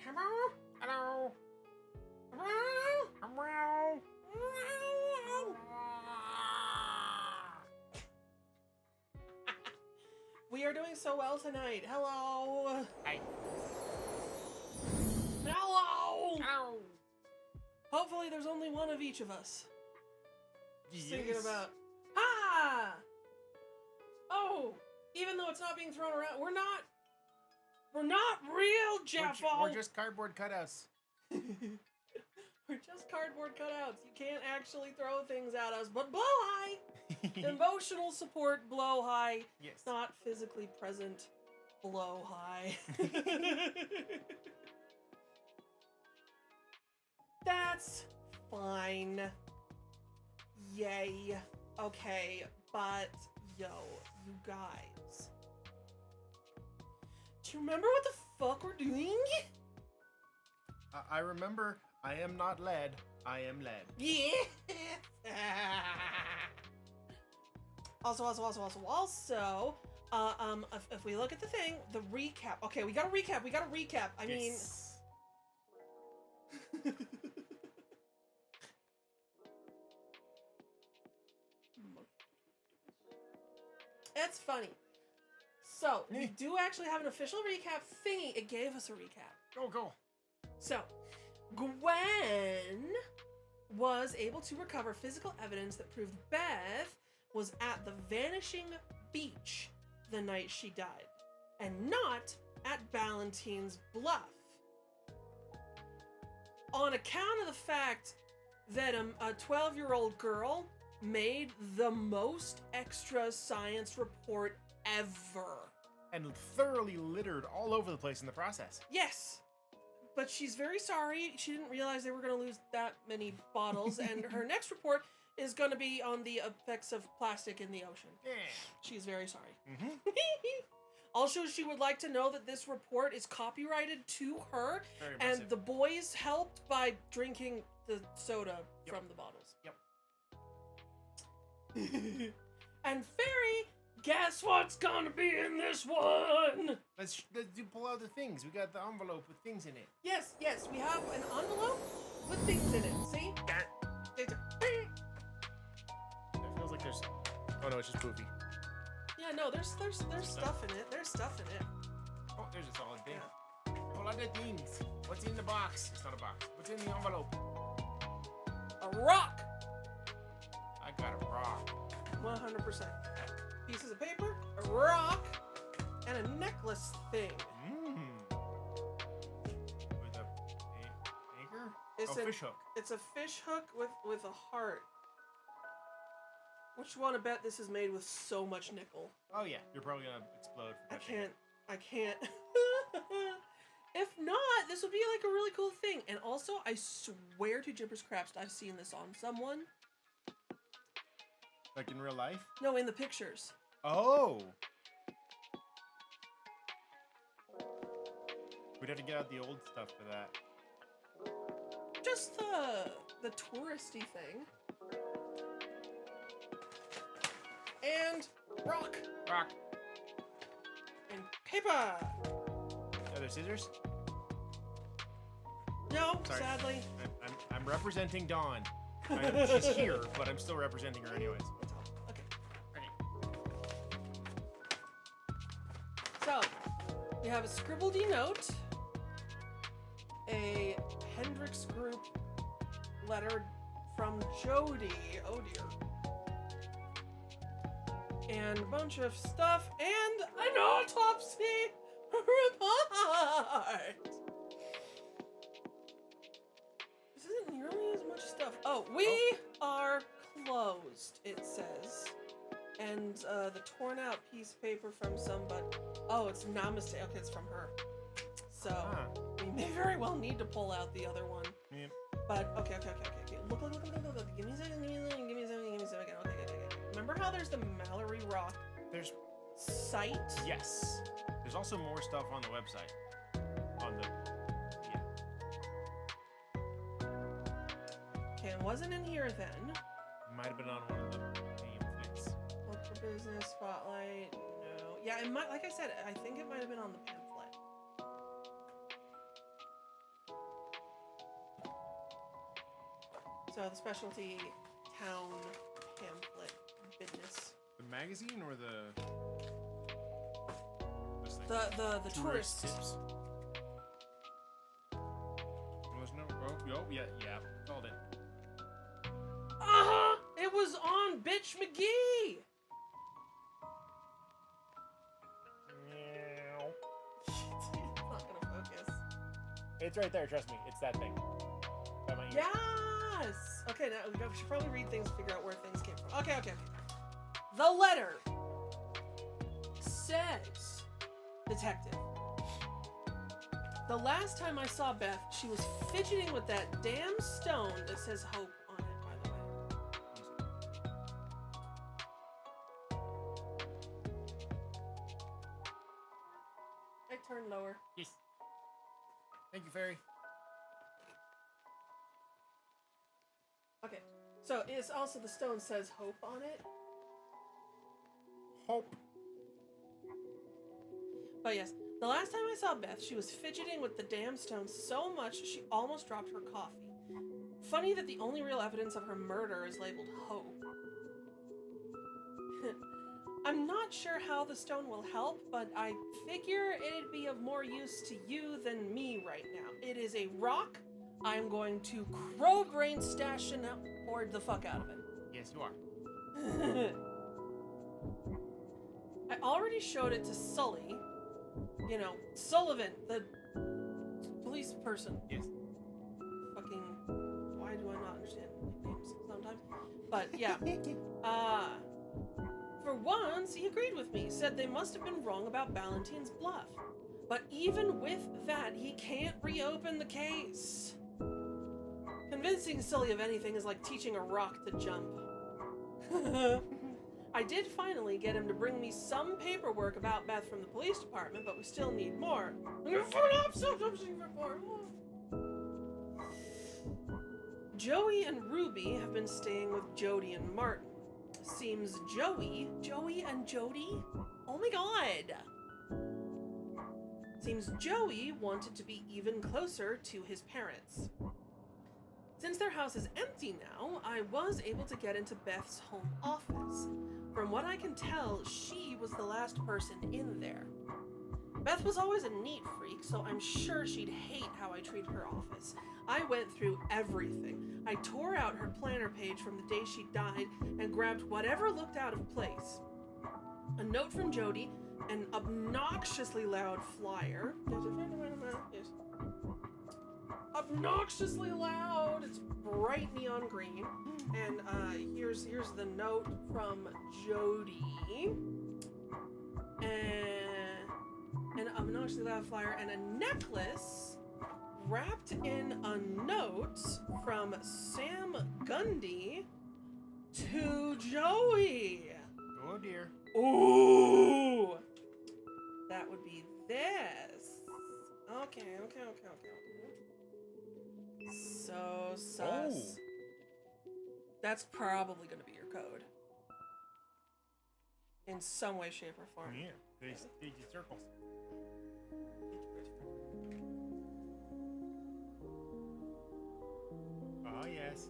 Hello? Hello? Hello? Hello? We are doing so well tonight. Hello. Hey. Hello. Hello. Hopefully there's only one of each of us. Just thinking Yes. about... Ah! Oh! Even though it's not being thrown around, we're not real, Jeffo! We're just cardboard cutouts. We're just cardboard cutouts. You can't actually throw things at us, but blow high! Emotional support, blow high. Yes. Not physically present, blow high. That's fine. Yay. Okay, but yo, you guys. Do you remember what the fuck we're doing? I remember I am not lead. I am lead. Yeah. Also, if we look at the thing, the recap. Okay, we gotta recap. I mean, it's funny. So we do actually have an official recap thingy. It gave us a recap. Go. So Gwen was able to recover physical evidence that proved Beth was at the Vanishing Beach the night she died, and not at Ballantine's Bluff. On account of the fact that a 12-year-old girl made the most extra science report ever. And thoroughly littered all over the place in the process. Yes. But she's very sorry. She didn't realize they were going to lose that many bottles. And her next report is going to be on the effects of plastic in the ocean. Yeah. She's very sorry. Mm-hmm. Also, she would like to know that this report is copyrighted to her. Very And impressive. the boys helped by drinking the soda from the bottles. Yep. And Fairy, guess what's going to be in this one? Let's do pull out the things. We got the envelope with things in it. Yes, we have an envelope with things in it. See? It feels like there's... Oh no, it's just poofy. Yeah, no, there's stuff in it. There's stuff in it. Oh, there's a solid thing. Yeah. Pull out the things. What's in the box? It's not a box. What's in the envelope? A rock. I got a rock. 100%. Pieces of paper, a rock, and a necklace thing. With a anchor? It's fish hook. It's a fish hook with a heart. Which one? I bet this is made with so much nickel. Oh yeah, you're probably gonna explode. For I can't. If not, this would be like a really cool thing. And also, I swear to Jippers Craps, I've seen this on someone. Like in real life? No, in the pictures. Oh! We'd have to get out the old stuff for that. Just the touristy thing. And rock. Rock. And paper. Are there scissors? No, Sorry. sadly. I'm representing Dawn. She's here, but I'm still representing her anyways. Okay. Okay. So, we have a scribbledy note, a Hendrix Group letter from Jody. Oh dear. And a bunch of stuff, and an autopsy report. This isn't nearly as much stuff. Oh, we are closed, it says. And the torn out piece of paper from somebody. Oh, it's Namaste. Okay, it's from her. So, we may very well need to pull out the other one. Yep. But, okay. Look. Give me a second. Okay. Remember how there's the Mallory Rock There's... site? Yes. There's also more stuff on the website. On the... Yeah. Okay, it wasn't in here then. Might have been on one of the pamphlets. Work for Business, Spotlight, no. Yeah, it might, like I said, I think it might have been on the pamphlet. So the specialty town pamphlet business. The magazine or the... this thing? The tourist. tips. There's no... Oh, yeah. Called it. Uh-huh! It was on Bitch McGee! It's not gonna focus. It's right there, trust me. It's that thing. By my ear. Yes! Okay, now we should probably read things and figure out where things came from. Okay. The letter says, Detective, the last time I saw Beth, she was fidgeting with that damn stone that says hope on it, by the way. Turn lower. Yes. Thank you, Fairy. Okay. So it's also the stone says hope on it. Hope. But yes, the last time I saw Beth, she was fidgeting with the damn stone so much she almost dropped her coffee. Funny that the only real evidence of her murder is labeled hope. I'm not sure how the stone will help, but I figure it'd be of more use to you than me right now. It is a rock. I'm going to crow brain stash and hoard the fuck out of it. Yes, you are. I already showed it to Sully. You know, Sullivan, the police person. Yes. Fucking, why do I not understand nicknames sometimes? But yeah. For once, he agreed with me, said they must have been wrong about Valentine's bluff. But even with that, he can't reopen the case. Convincing Sully of anything is like teaching a rock to jump. I did finally get him to bring me some paperwork about Beth from the police department, but we still need more. Joey and Ruby have been staying with Jody and Martin. Seems Joey and Jody? Oh my god! Seems Joey wanted to be even closer to his parents. Since their house is empty now, I was able to get into Beth's home office. From what I can tell, she was the last person in there. Beth was always a neat freak, so I'm sure she'd hate how I treated her office. I went through everything. I tore out her planner page from the day she died and grabbed whatever looked out of place. A note from Jody, an obnoxiously loud flyer. Yes. Obnoxiously loud. It's bright neon green. And here's the note from Jody. And an obnoxiously loud flyer and a necklace wrapped in a note from Sam Gundy to Joey. Oh dear. Ooh. That would be this. Okay. So sus. Oh. That's probably going to be your code. In some way, shape, or form. Yeah. These circles. Oh yes.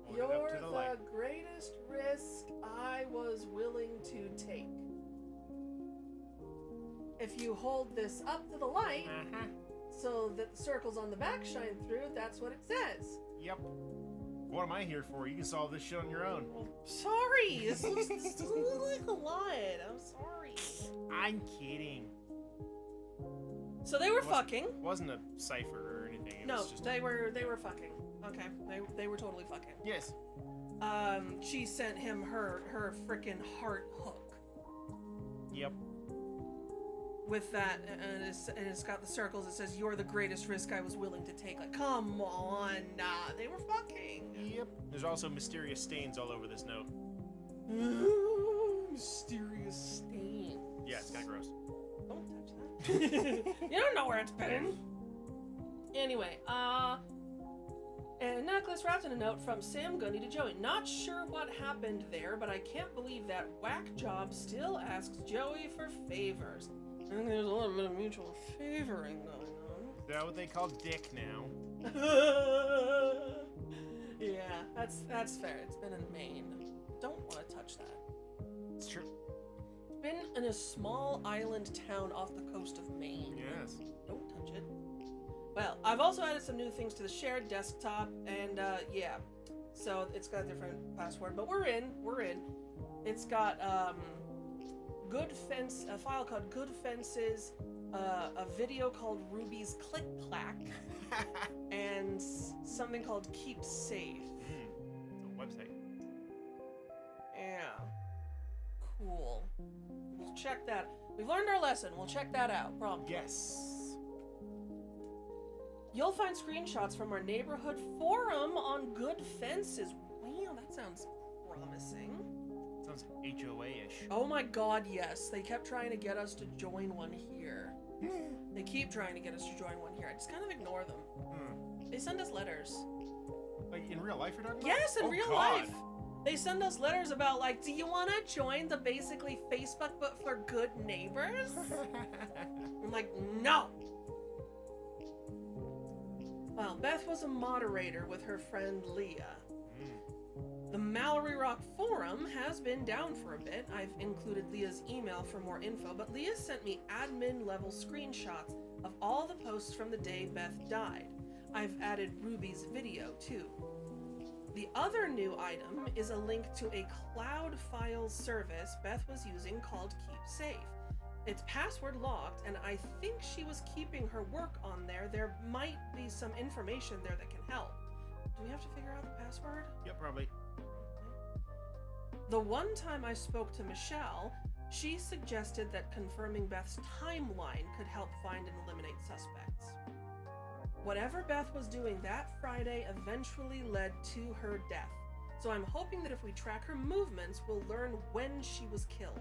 Hold it up You're to the light. the greatest risk I was willing to take. If you hold this up to the light, so that the circles on the back shine through, that's what it says. Yep. What am I here for? You can solve this shit on your own. Well, sorry, this doesn't look like a lot. I'm sorry. I'm kidding. So they were fucking. Wasn't a cipher or anything. It No, was just they were fucking. Okay, they were totally fucking. Yes. She sent him her frickin' heart hook. Yep. With that, and it's got the circles. It says, "You're the greatest risk I was willing to take." Like, come on, nah, they were fucking. Yep. There's also mysterious stains all over this note. Mysterious stain. Yeah, it's kind of gross. Don't touch that. You don't know where it's been. Anyway, and a necklace wrapped in a note from Sam Gundy to Joey. Not sure what happened there, but I can't believe that whack job still asks Joey for favors. I think there's a little bit of mutual favoring going on. Is that what they call dick now? Yeah, that's fair. It's been in Maine. Don't want to touch that. It's true. It's been in a small island town off the coast of Maine. Yes. Don't touch it. Well, I've also added some new things to the shared desktop, and yeah. So it's got a different password, but we're in. It's got a file called Good Fences, a video called Ruby's Click Clack, and something called Keep Safe. It's a website. Yeah. Cool. We'll check that. We've learned our lesson. We'll check that out. Promptly. Yes. You'll find screenshots from our neighborhood forum on Good Fences. Wow, that sounds promising. Sounds HOA-ish. Oh my god, yes. They kept trying to get us to join one here. They keep trying to get us to join one here. I just kind of ignore them. They send us letters. Like in real life, you're talking about? Yes, in Oh, real God. life. They send us letters about like, do you want to join the basically Facebook but for good neighbors? I'm like, no. Well, Beth was a moderator with her friend Leah. The Mallory Rock forum has been down for a bit. I've included Leah's email for more info, but Leah sent me admin level screenshots of all the posts from the day Beth died. I've added Ruby's video too. The other new item is a link to a cloud files service Beth was using called Keep Safe. It's password locked, and I think she was keeping her work on there. There might be some information there that can help. Do we have to figure out the password? Yep, probably. The one time I spoke to Michelle, she suggested that confirming Beth's timeline could help find and eliminate suspects. Whatever Beth was doing that Friday eventually led to her death, so I'm hoping that if we track her movements, we'll learn when she was killed.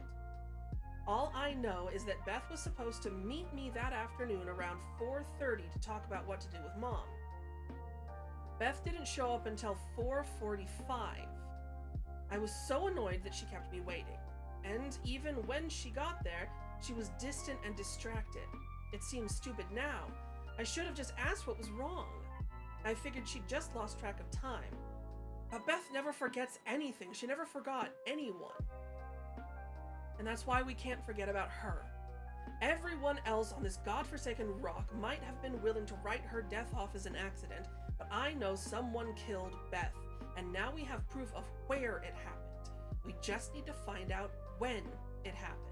All I know is that Beth was supposed to meet me that afternoon around 4:30 to talk about what to do with Mom. Beth didn't show up until 4:45. I was so annoyed that she kept me waiting, and even when she got there, she was distant and distracted. It seems stupid now. I should have just asked what was wrong. I figured she'd just lost track of time. But Beth never forgets anything. She never forgot anyone. And that's why we can't forget about her. Everyone else on this godforsaken rock might have been willing to write her death off as an accident, but I know someone killed Beth, and now we have proof of where it happened. We just need to find out when it happened.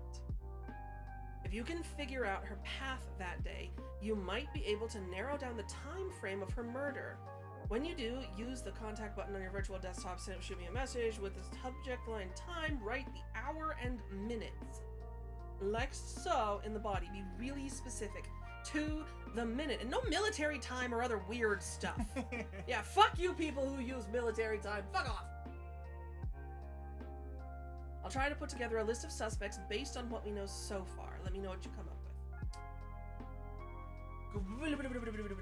If you can figure out her path that day, you might be able to narrow down the time frame of her murder. When you do, use the contact button on your virtual desktop, shoot me a message with the subject line time, write the hour and minutes. Like so in the body, be really specific to the minute, and no military time or other weird stuff. Yeah, fuck you people who use military time, fuck off. I'll try to put together a list of suspects based on what we know so far. Let me know what you come up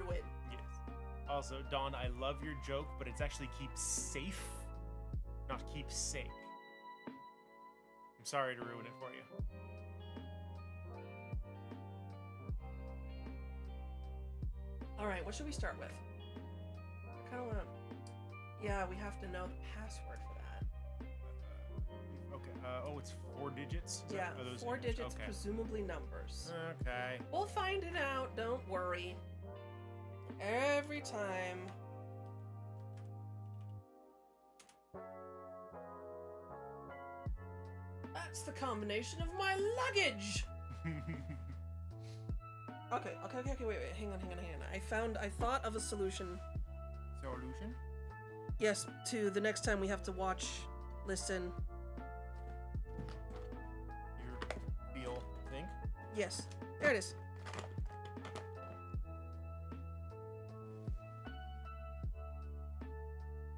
with. Yes. Also, Dawn, I love your joke, but it's actually keep safe, not keep sake. I'm sorry to ruin it for you. Alright, what should we start with? I kind of want to... Yeah, we have to know the password for that. Okay, oh, it's 4 digits? Yeah, Are those 4 numbers? digits, Okay. presumably numbers. Okay. We'll find it out, don't worry. Every time. That's the combination of my luggage! Okay, wait, hang on. I thought of a solution. Solution? Yes, to the next time we have to watch, listen. Your feel, think? Yes, there it is.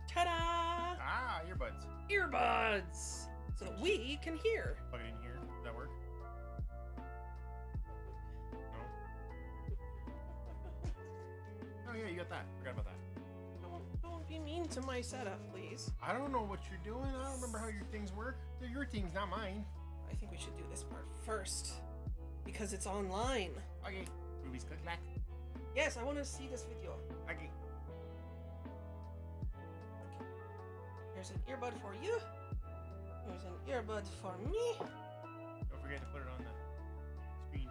Ta-da! Ah, earbuds. Earbuds! So that we can hear. Plug it in here. Does that work? No? Oh yeah, you got that. Forgot about that. Don't be mean to my setup, please. I don't know what you're doing. I don't remember how your things work. They're your things, not mine. I think we should do this part first. Because it's online. Okay. Ruby's click clack. Yes, I want to see this video. Okay. Here's an earbud for you. Here's an earbud for me. Don't forget to put it on the screen.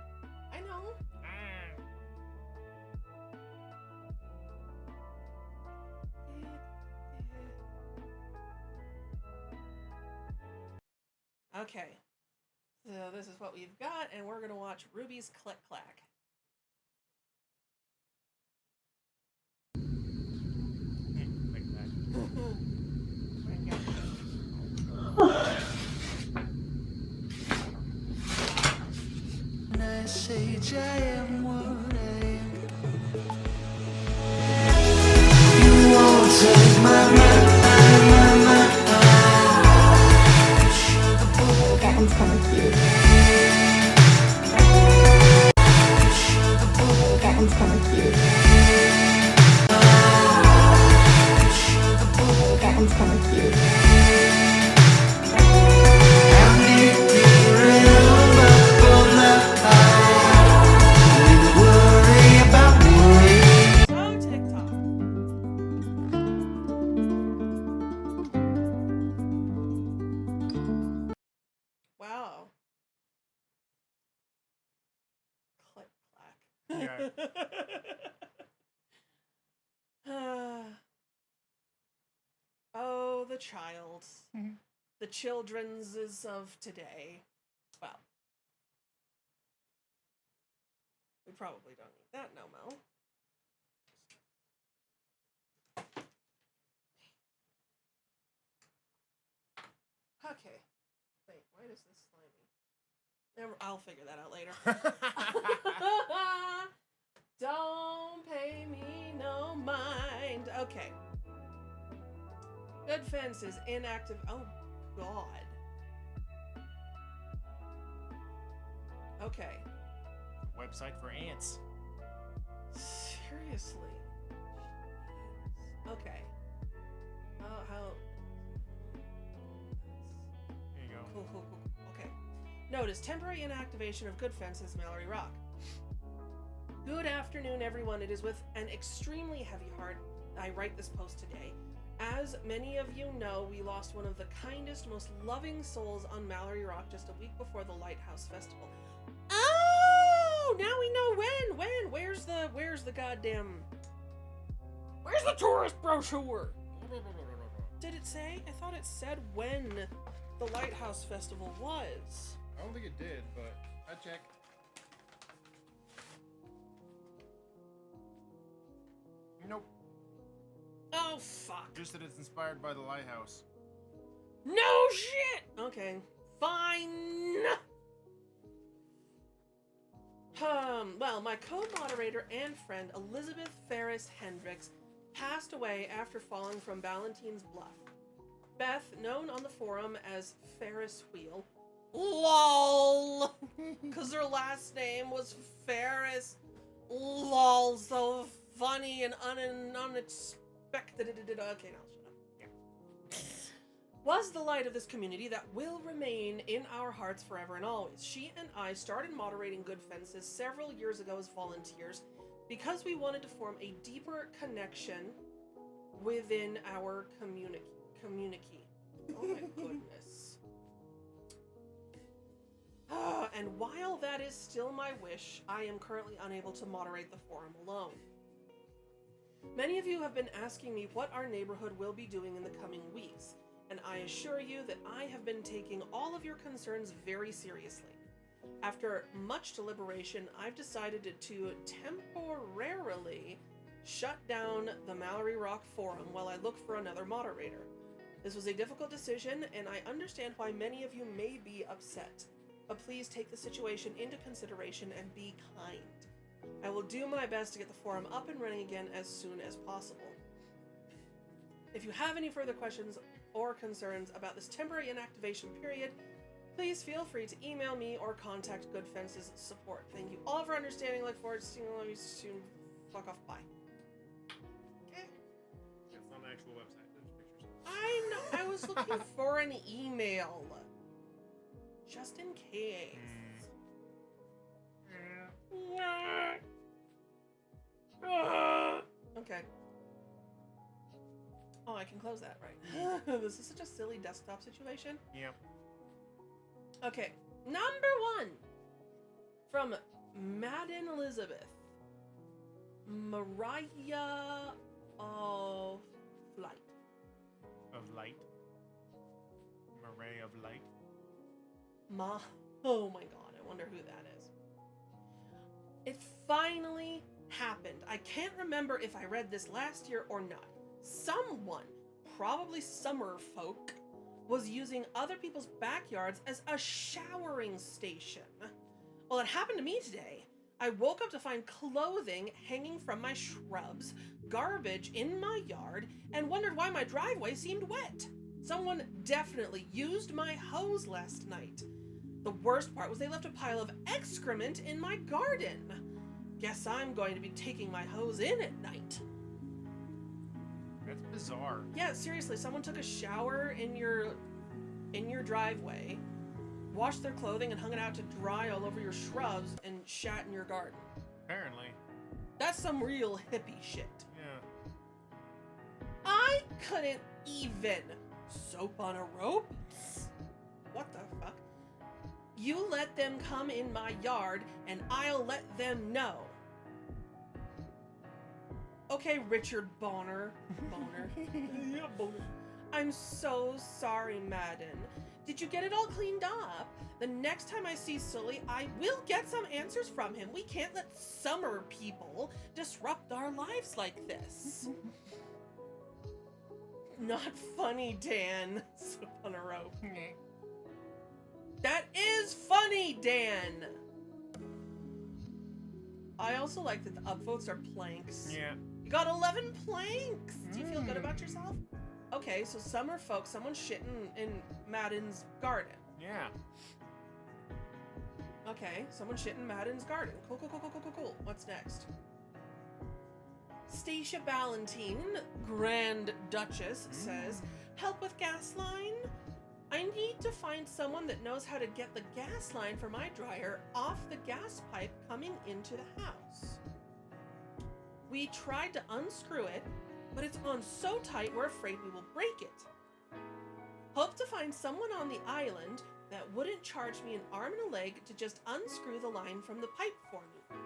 I know. Okay. So this is what we've got, and we're gonna watch Ruby's Click Clack. Like that. Message I am what I am. You won't take my mind. That one's kind of cute. That one's kind of cute. one's kind of cute. So TikTok. Wow. Click clack. Oh, the child. Mhm. The children's is of today. Well, we probably don't need that no mo. Okay. Wait, why does this slimy? I'll figure that out later. Don't pay me no mind. Okay. Good fences, inactive. Oh, God. Okay. Website for ants. Seriously. Okay. How? There you go. Cool. Okay. Notice temporary inactivation of good fences, Mallory Rock. Good afternoon, everyone. It is with an extremely heavy heart I write this post today. As many of you know, we lost one of the kindest, most loving souls on Mallory Rock just a week before the Lighthouse Festival. Oh! Now we know when. Where's the goddamn... Where's the tourist brochure? Did it say? I thought it said when the Lighthouse Festival was. I don't think it did, but I check. Nope. Oh, fuck. Just that it's inspired by the lighthouse. No shit! Okay. Fine. Well, my co-moderator and friend Elizabeth Ferris Hendricks passed away after falling from Ballantine's Bluff. Beth, known on the forum as Ferris Wheel, LOL, because her last name was Ferris, LOL, so funny and unexpected. Okay, now shut up. Yeah. Was the light of this community that will remain in our hearts forever and always. She and I started moderating Good Fences several years ago as volunteers because we wanted to form a deeper connection within our community. Oh my goodness. And while that is still my wish, I am currently unable to moderate the forum alone. Many of you have been asking me what our neighborhood will be doing in the coming weeks, and I assure you that I have been taking all of your concerns very seriously. After much deliberation, I've decided to temporarily shut down the Mallory Rock Forum while I look for another moderator. This was a difficult decision, and I understand why many of you may be upset, but please take the situation into consideration and be kind. I will do my best to get the forum up and running again as soon as possible. If you have any further questions or concerns about this temporary inactivation period, please feel free to email me or contact Good Fences support. Thank you all for understanding. Look forward to seeing you soon. Fuck off. Bye. Okay. It's not an actual website. There's pictures. I know. I was looking for an email. Just in case. Okay. Oh, I can close that, right? This is such a silly desktop situation. Yep. Okay, number 1 from Madden Elizabeth. Mariah of Light. Of light. Marais of light. Oh my god, I wonder who that is. It finally happened. I can't remember if I read this last year or not. Someone, probably summer folk, was using other people's backyards as a showering station. Well, it happened to me today. I woke up to find clothing hanging from my shrubs, garbage in my yard, and wondered why my driveway seemed wet. Someone definitely used my hose last night. The worst part was they left a pile of excrement in my garden. Guess I'm going to be taking my hose in at night. That's bizarre. Yeah, seriously, someone took a shower in your driveway, washed their clothing and hung it out to dry all over your shrubs and shat in your garden. Apparently. That's some real hippie shit. Yeah. I couldn't even soap on a rope? What the fuck? You let them come in my yard and I'll let them know. Okay, Richard Bonner. Yeah, Bonner. I'm so sorry, Madden. Did you get it all cleaned up? The next time I see Sully, I will get some answers from him. We can't let summer people disrupt our lives like this. Not funny, Dan. Soap on a rope. That is funny, Dan! I also like that the upvotes are planks. Yeah. You got 11 planks! Do you feel good about yourself? Okay, so summer folks, someone's shitting in Madden's garden. Yeah. Okay, someone shit in Madden's garden. Cool. What's next? Stacia Ballantine, Grand Duchess, says, help with gas line? I need to find someone that knows how to get the gas line for my dryer off the gas pipe coming into the house. We tried to unscrew it, but it's on so tight we're afraid we will break it. Hope to find someone on the island that wouldn't charge me an arm and a leg to just unscrew the line from the pipe for me.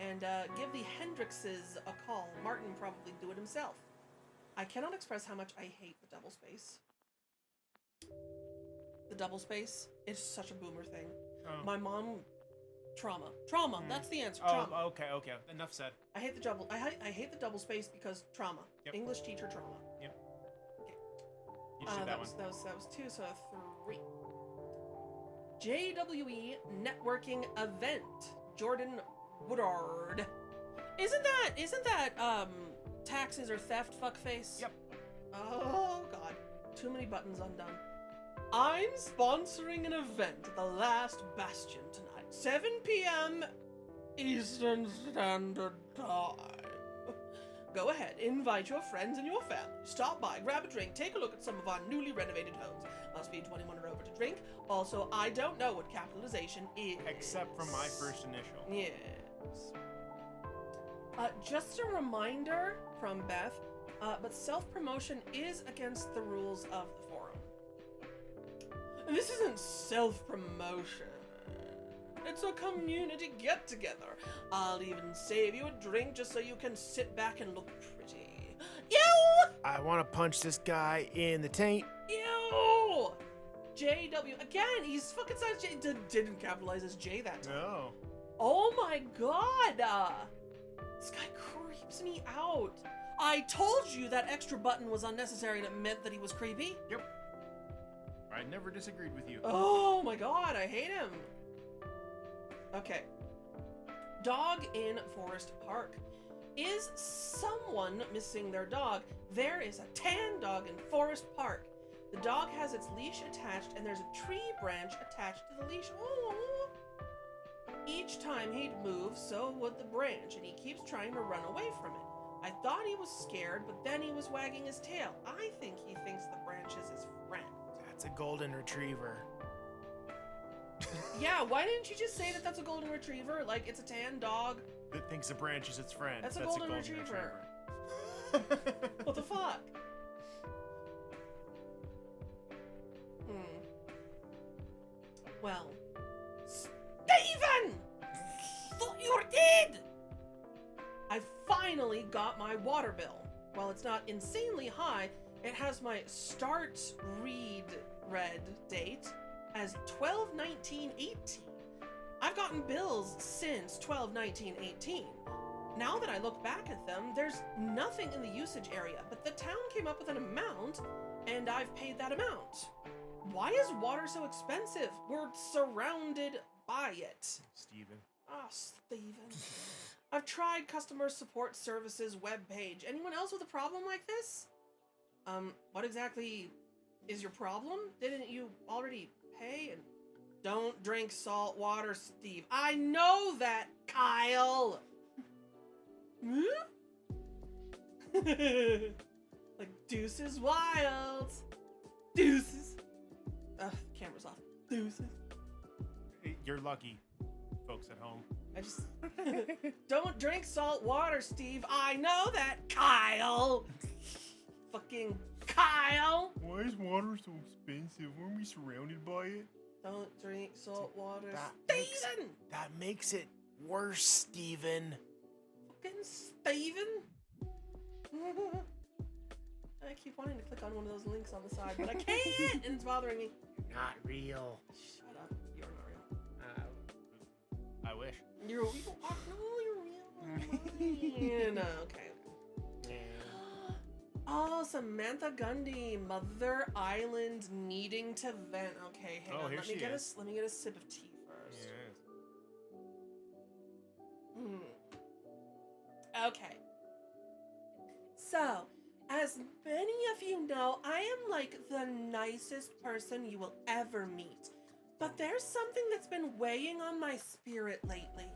And give the Hendrixes a call. Martin probably do it himself. I cannot express how much I hate the double space. The double space is such a boomer thing. Oh. My mom, trauma. That's the answer. Oh, Trauma. okay. Enough said. I hate the double. I hate the double space because trauma. Yep. English teacher trauma. Yep. Okay. You said that one. That was 2, so 3. JWE networking event. Jordan Woodard. Isn't that taxes or theft fuckface? Yep. Oh god. Too many buttons undone. I'm sponsoring an event at the Last Bastion tonight. 7 p.m. Eastern Standard Time. Go ahead, invite your friends and your family. Stop by, grab a drink, take a look at some of our newly renovated homes. Must be 21 or over to drink. Also, I don't know what capitalization is. Except for my first initial. Yes. Just a reminder from Beth, but self-promotion is against the rules of the forum. This isn't self-promotion. It's a community get-together. I'll even save you a drink just so you can sit back and look pretty. Ew! I want to punch this guy in the taint. Ew! JW, again, he's fucking size J. Didn't capitalize as J that time. No. Oh my god! This guy creeps me out. I told you that extra button was unnecessary and it meant that he was creepy. Yep. I never disagreed with you. Oh my god, I hate him. Okay. Dog in Forest Park. Is someone missing their dog? There is a tan dog in Forest Park. The dog has its leash attached and there's a tree branch attached to the leash. Oh. Each time he'd move, so would the branch, and he keeps trying to run away from it. I thought he was scared, but then he was wagging his tail. I think he thinks the branch is his friend. That's a golden retriever. Yeah, why didn't you just say that that's a golden retriever? Like, it's a tan dog. That thinks a branch is its friend. That's a golden retriever. What the fuck? Well, Steven! Thought you were dead! I finally got my water bill. While it's not insanely high, it has my start read date as 12/19/18. I've gotten bills since 12/19/18. Now that I look back at them, there's nothing in the usage area, but the town came up with an amount, and I've paid that amount. Why is water so expensive? We're surrounded by it. Steven. Ah, Steven. I've tried customer support services webpage. Anyone else with a problem like this? What exactly is your problem? Didn't you already pay? And don't drink salt water, Steve. I know that, Kyle. Like, deuces wild. Deuces. Ugh, camera's off. Deuces. You're lucky, folks at home. I just don't drink salt water, Steve. I know that, Kyle. Fucking Kyle. Why is water so expensive? Weren't we surrounded by it? Don't drink salt water, Makes- Steven. that makes it worse, Steven. Fucking Steven. I keep wanting to click on one of those links on the side, but I can't, and it's bothering me. Not real. Shut up. You're not real. I wish. You're real. Oh, no, you're real. No, okay. Oh, Samantha Gundy, Mother Island needing to vent. Okay, hang Oh, on. here Let me she get is. let me get a sip of tea first. Okay. So, as many of you know, I am like the nicest person you will ever meet. But there's something that's been weighing on my spirit lately.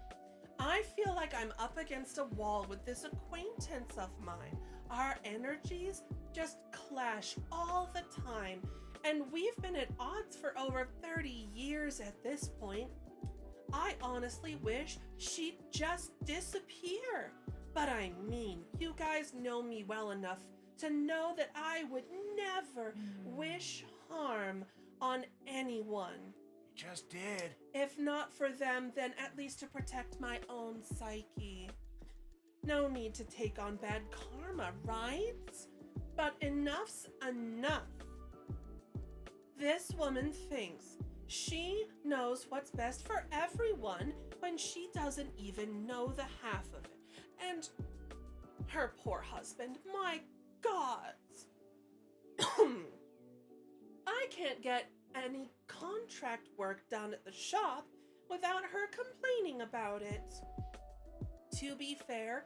I feel like I'm up against a wall with this acquaintance of mine. Our energies just clash all the time, and we've been at odds for over 30 years at this point. I honestly wish she'd just disappear. But I mean, you guys know me well enough to know that I would never wish harm on anyone. You just did. If not for them, then at least to protect my own psyche. No need to take on bad karma, right? But enough's enough. This woman thinks she knows what's best for everyone when she doesn't even know the half of it. And her poor husband, my God. I can't get any contract work done at the shop without her complaining about it. To be fair,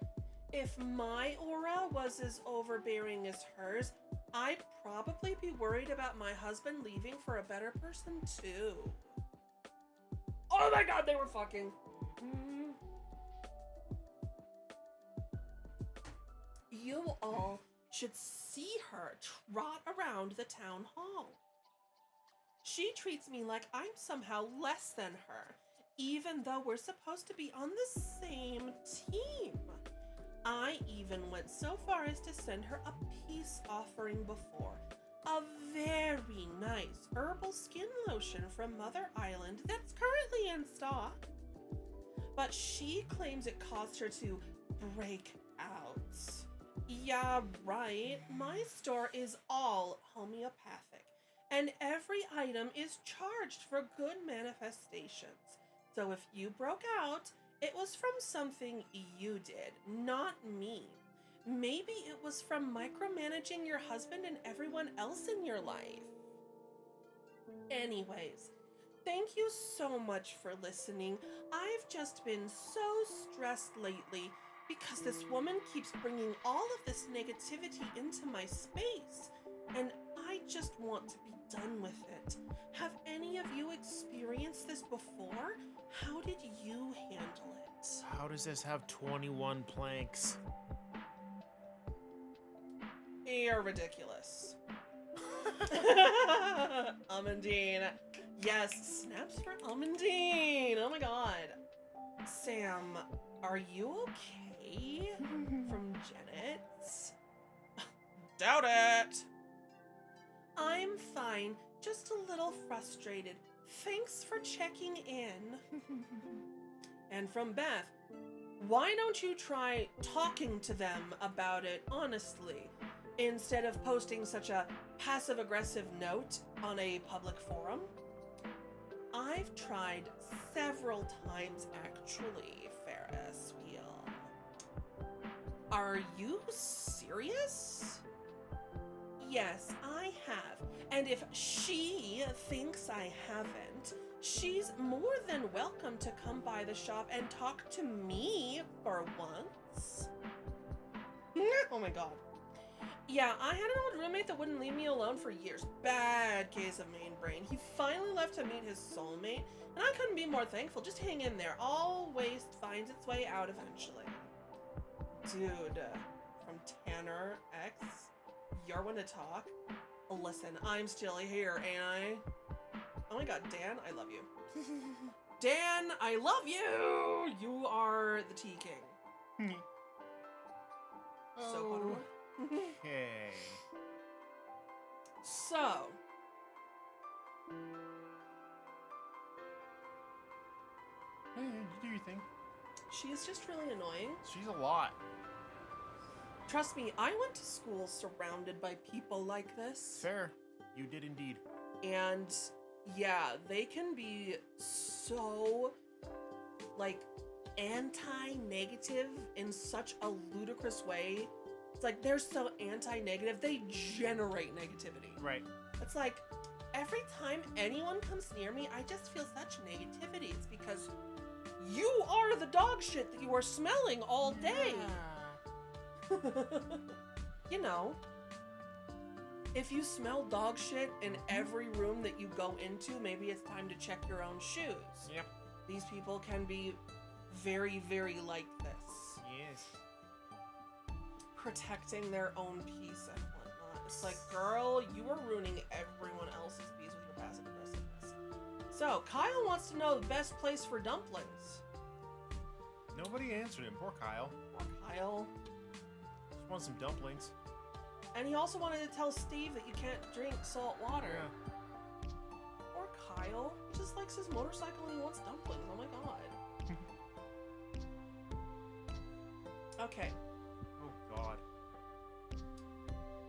if my aura was as overbearing as hers, I'd probably be worried about my husband leaving for a better person too. Oh my God, they were fucking. You all should see her trot around the town hall. She treats me like I'm somehow less than her, even though we're supposed to be on the same team. I even went so far as to send her a peace offering before. A very nice herbal skin lotion from Mother Island that's currently in stock. But she claims it caused her to break out. Yeah, right. My store is all homeopathic, and every item is charged for good manifestations. So if you broke out, it was from something you did, not me. Maybe it was from micromanaging your husband and everyone else in your life. Anyways, thank you so much for listening. I've just been so stressed lately because this woman keeps bringing all of this negativity into my space, and I just want to be done with it. Have any of you experienced this before? How did you handle it? How does this have 21 planks? You're ridiculous. Almondine. Yes, snaps for Almondine. Oh my God. Sam, are you okay? From Janet. Doubt it. I'm fine, just a little frustrated. Thanks for checking in. And from Beth, why don't you try talking to them about it honestly, instead of posting such a passive-aggressive note on a public forum? I've tried several times, actually, Ferris Wheel. Are you serious? Yes, I have. And if she thinks I haven't, she's more than welcome to come by the shop and talk to me for once. Oh my God. Yeah, I had an old roommate that wouldn't leave me alone for years. Bad case of main brain. He finally left to meet his soulmate, and I couldn't be more thankful. Just hang in there. All waste finds its way out eventually. Dude, from Tanner X. You're one to talk. Listen, I'm still here, ain't I? Oh my god, Dan, I love you. Dan, I love you! You are the Tea King. So, Pottermore. Okay. So, Hey, you do your thing. she is just really annoying. She's a lot. Trust me, I went to school surrounded by people like this. Fair. You did indeed. And yeah, they can be so, like, anti-negative in such a ludicrous way. It's like they're so anti-negative, they generate negativity. Right. It's like, every time anyone comes near me, I just feel such negativity. It's because you are the dog shit that you are smelling all day. You know, if you smell dog shit in every room that you go into, maybe it's time to check your own shoes. Yep. These people can be very, very like this. Yes. Protecting their own peace and whatnot. It's like, girl, you are ruining everyone else's peace with your passive aggressiveness. So, Kyle wants to know the best place for dumplings. Nobody answered him. Poor Kyle. Poor Kyle. Just want some dumplings. And he also wanted to tell Steve that you can't drink salt water. Yeah. Poor Kyle. He just likes his motorcycle and he wants dumplings. Oh my god. Okay. Oh God.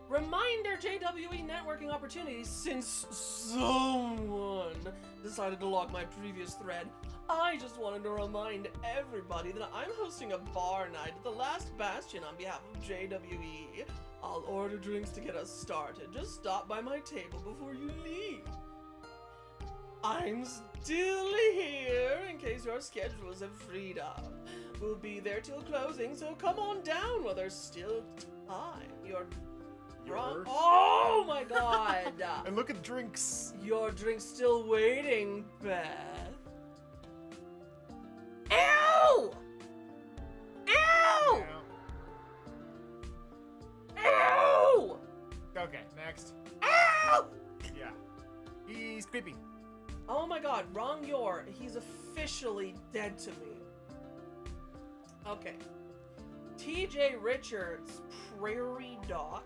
Reminder JWE networking opportunities since someone decided to log my previous thread. I just wanted to remind everybody that I'm hosting a bar night at the Last Bastion on behalf of JWE. I'll order drinks to get us started. Just stop by my table before you leave. I'm still here in case your schedules have freed up. We'll be there till closing, so come on down while there's still time. You're wrong. Oh my god! And look at the drinks. Your drink's still waiting, Beth. Ew! Ew! Ew! Okay, next. Ew! Yeah. He's creepy. Oh my god, wrong your. He's officially dead to me. Okay. TJ Richards, Prairie Doc.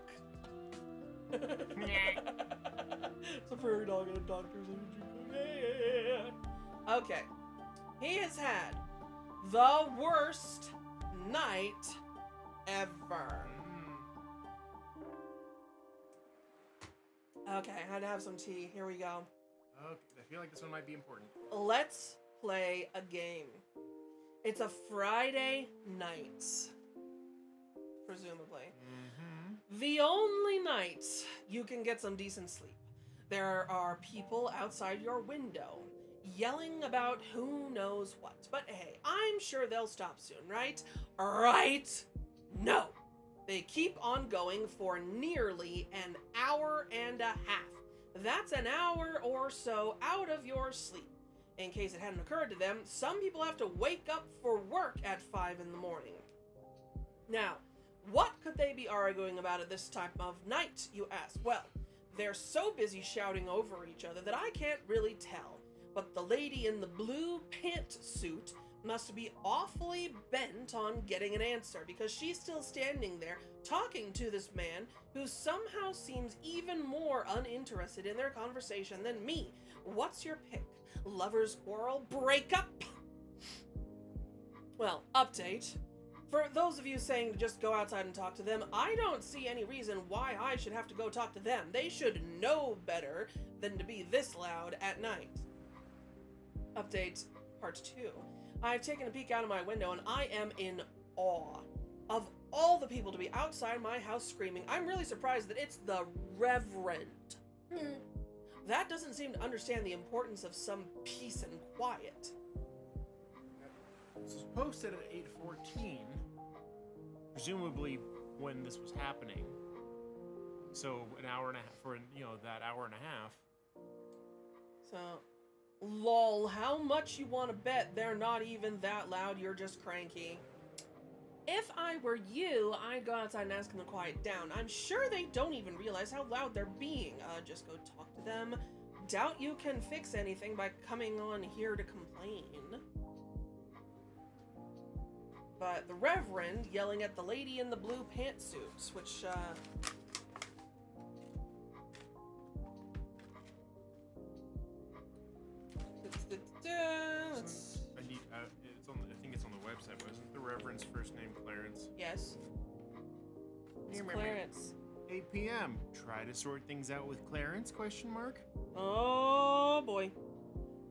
It's a prairie dog and a doctor's yeah. Okay. He has had the worst night ever. Okay, I had to have some tea. Here we go. Okay, I feel like this one might be important. Let's play a game. It's a Friday night, presumably. The only night you can get some decent sleep. There are people outside your window yelling about who knows what. But hey, I'm sure they'll stop soon, right? Right? No. They keep on going for nearly an hour and a half. That's an hour or so out of your sleep. In case it hadn't occurred to them, some people have to wake up for work at 5 in the morning. Now, what could they be arguing about at this time of night, you ask? Well, they're so busy shouting over each other that I can't really tell. But the lady in the blue pantsuit must be awfully bent on getting an answer, because she's still standing there talking to this man who somehow seems even more uninterested in their conversation than me. What's your pick? Lovers quarrel? Break up? Well, update. For those of you saying to just go outside and talk to them, I don't see any reason why I should have to go talk to them. They should know better than to be this loud at night. Update part 2. I've taken a peek out of my window and I am in awe of all the people to be outside my house screaming. I'm really surprised that it's the Reverend. That doesn't seem to understand the importance of some peace and quiet. This was posted at 8:14, presumably when this was happening. So an hour and a half, for that hour and a half. So, lol, how much you want to bet they're not even that loud, you're just cranky? If I were you, I'd go outside and ask them to quiet down. I'm sure they don't even realize how loud they're being. Just go talk to them. Doubt you can fix anything by coming on here to complain. But the Reverend yelling at the lady in the blue pantsuits, which, let's- I need. It's on. I think it's on the website. Wasn't the Reverend's first name Clarence? Yes. It's Remember. Clarence. 8 p.m. Try to sort things out with Clarence? Question mark. Oh boy.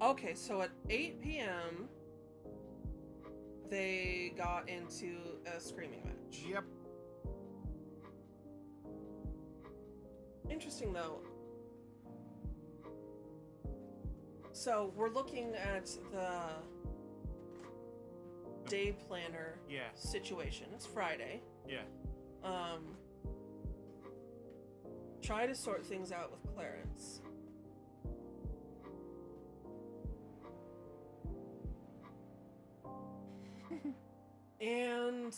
Okay, so at 8 p.m. they got into a screaming match. Yep. Interesting though. So we're looking at the day planner Yeah. situation. It's Friday. Yeah. Try to sort things out with Clarence. And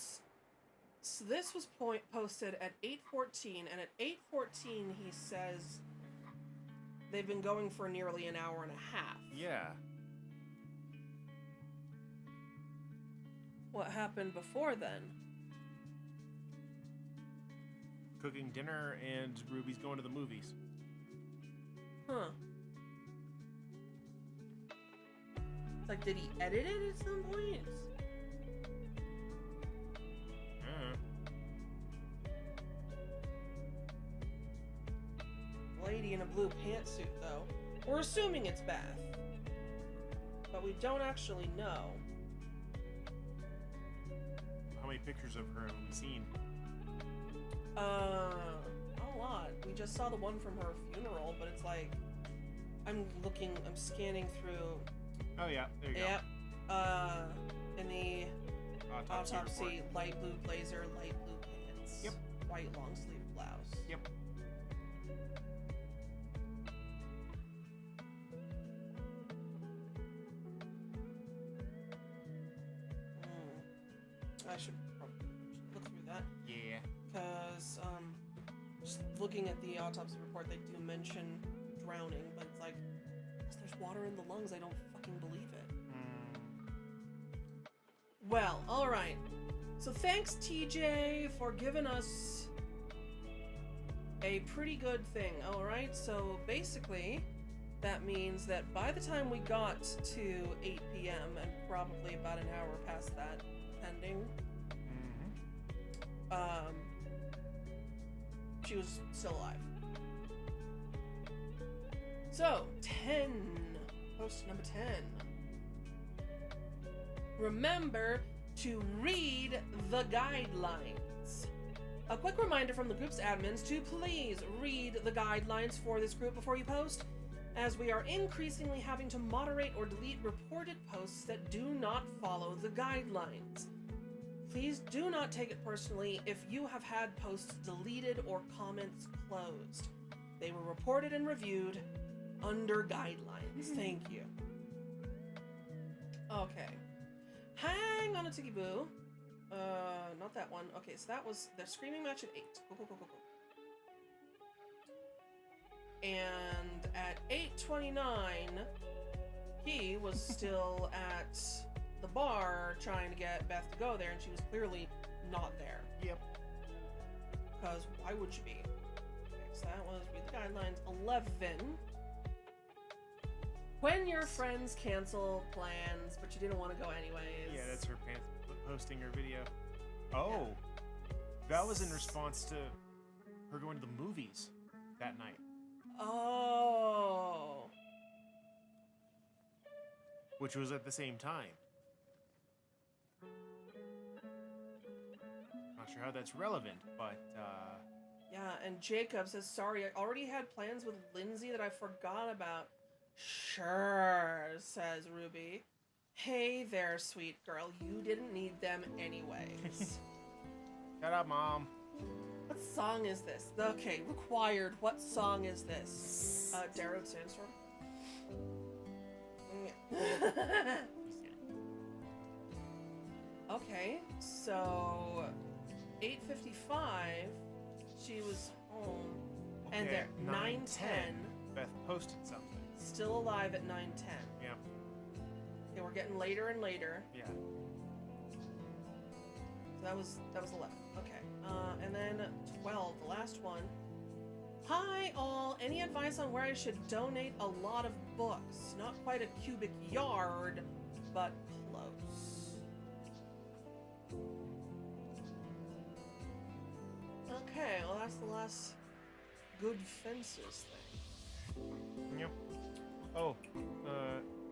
so this was posted at 8:14, and at 8:14 he says they've been going for nearly an hour and a half. Yeah. What happened before then? Cooking dinner and Ruby's going to the movies. Huh. It's like, did he edit it at some point? Lady in a blue pantsuit, though. We're assuming it's Beth. But we don't actually know. How many pictures of her have we seen? Not a lot. We just saw the one from her funeral, but it's like... I'm scanning through... Oh yeah, there you Yep. In the go. autopsy, light blue blazer, light blue pants. Yep. White long sleeve blouse. Yep. I should probably look through that. Yeah. Because, just looking at the autopsy report, they do mention drowning, but it's like, if there's water in the lungs, I don't fucking believe it. Well, alright. So thanks, TJ, for giving us a pretty good thing. Alright, so basically, that means that by the time we got to 8 p.m., and probably about an hour past that, pending, she was still alive. So, 10. Post number 10. Remember to read the guidelines. A quick reminder from the group's admins to please read the guidelines for this group before you post, as we are increasingly having to moderate or delete reported posts that do not follow the guidelines. Please do not take it personally if you have had posts deleted or comments closed. They were reported and reviewed under guidelines. Thank you. Okay. Hang on a ticky boo. Not that one. Okay, so that was the screaming match at 8. Go. And at 8:29, he was still at the bar trying to get Beth to go there, and she was clearly not there. Yep. Because why would she be? Okay, so that was read the guidelines. 11. When your friends cancel plans, but you didn't want to go anyways. Yeah, that's her posting her video. Oh, that was in response to her going to the movies that night. Oh. Which was at the same time. Not sure how that's relevant, but Yeah, and Jacob says, sorry, I already had plans with Lindsay that I forgot about. Sure, says Ruby. Hey there, sweet girl. You didn't need them anyways. shut up, Mom. What song is this? Okay, required. What song is this? Darrow Sandstorm? Okay, so 8:55, she was home, and Okay, they're 9:10, Beth posted something. still alive at 9:10. Yeah. Okay, we're getting later and later. Yeah. So that was 11. Okay, and then 12, the last one. Hi all, any advice on where I should donate a lot of books? Not quite a cubic yard, but close. Okay, well that's the last good fences thing. Yep. Oh,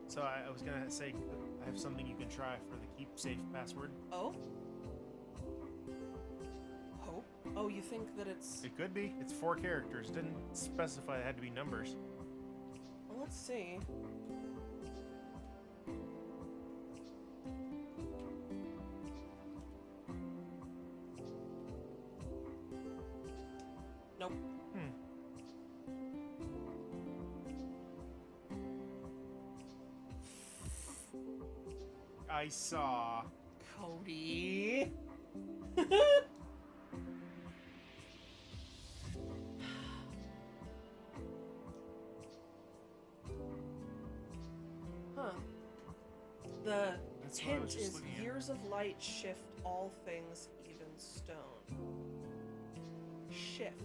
so I was gonna say I have something you can try for the keep safe password. Oh? Oh, you think that it's... It could be. It's 4 characters. Didn't specify it had to be numbers. Well, let's see. Nope. I saw. Cody. Huh. The That's what I was hint just is looking at. years of light shift all things even stone. Shift.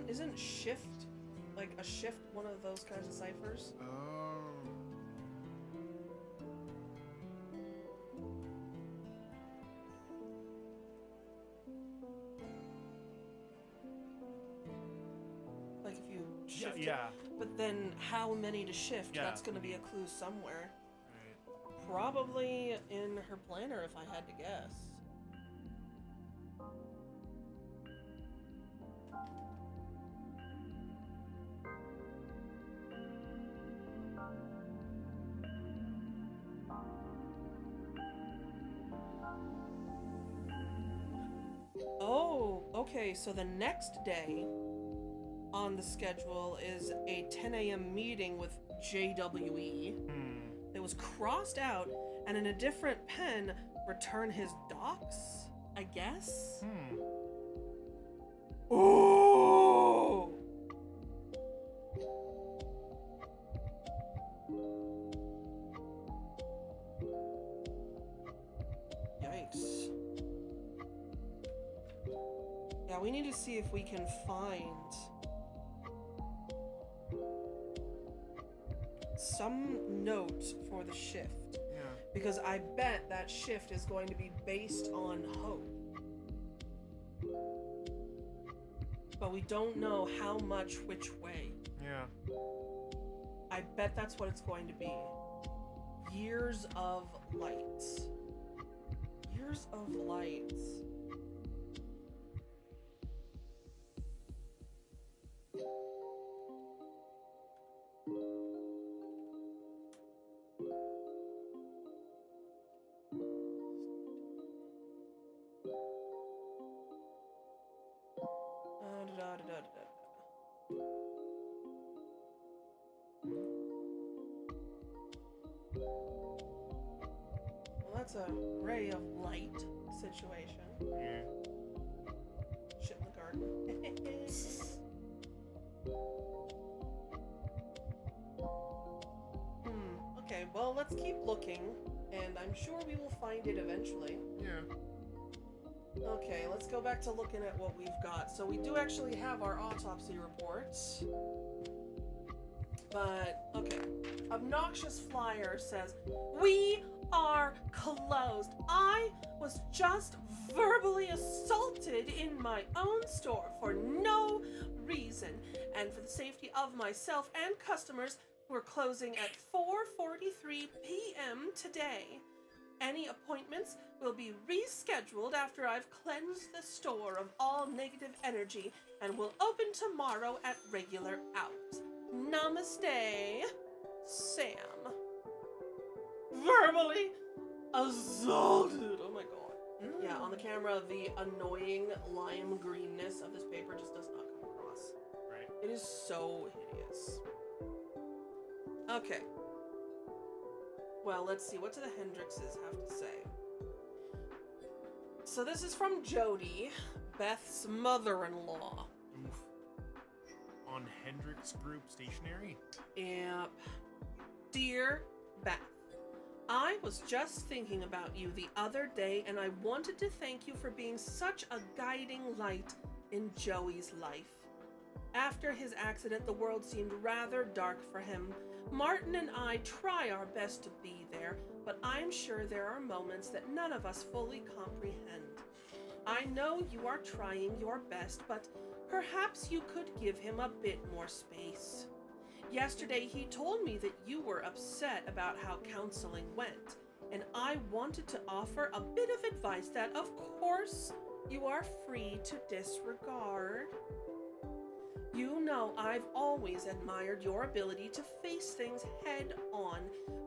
Isn't shift like a shift one of those kinds of ciphers? Oh. Like if you Yeah. shift it. Yeah. But then how many to shift? Yeah. That's going to be a clue somewhere. Right. Probably in her planner if I had to guess. Oh, okay, so the next day on the schedule is a 10 a.m. meeting with JWE. It was crossed out and in a different pen, return his docs, I guess? Oh! Yikes. Yeah, we need to see if we can find some note for the shift. Yeah. Because I bet that shift is going to be based on hope. But we don't know how much which way. Yeah. I bet that's what it's going to be. Years of light. Years of light. Well, that's a ray of light situation. Yeah. Shit in the garden. Okay, well, let's keep looking, and I'm sure we will find it eventually. Yeah. Okay, let's go back to looking at what we've got. So we do actually have our autopsy reports. But, okay. Obnoxious Flyer says, "We are closed. I was just verbally assaulted in my own store for no reason. And for the safety of myself and customers, we're closing at 4:43 p.m. today. Any appointments will be rescheduled after I've cleansed the store of all negative energy and will open tomorrow at regular hours. Namaste, Sam." Verbally assaulted. Oh my god. Yeah, on the camera, the annoying lime greenness of this paper just does not come across. Right. It is so hideous. Okay. Well, let's see. What do the Hendrixes have to say? So this is from Jody, Beth's mother-in-law. Oof. On Hendrix Group Stationery? Yep. Dear Beth, I was just thinking about you the other day, and I wanted to thank you for being such a guiding light in Joey's life. After his accident, the world seemed rather dark for him. Martin and I try our best to be there, but I'm sure there are moments that none of us fully comprehend. I know you are trying your best, but perhaps you could give him a bit more space. Yesterday, he told me that you were upset about how counseling went, and I wanted to offer a bit of advice that, of course, you are free to disregard. You know I've always admired your ability to face things head on,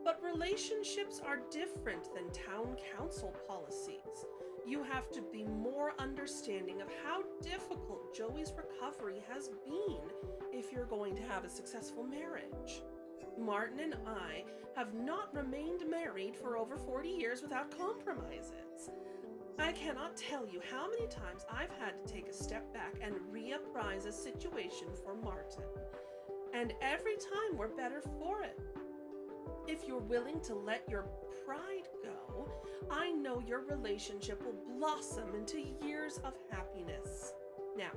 but relationships are different than town council policies. You have to be more understanding of how difficult Joey's recovery has been if you're going to have a successful marriage. Martin and I have not remained married for over 40 years without compromises. I cannot tell you how many times I've had to take a step back and reapprise a situation for Martin. And every time we're better for it. If you're willing to let your pride go, I know your relationship will blossom into years of happiness. Now,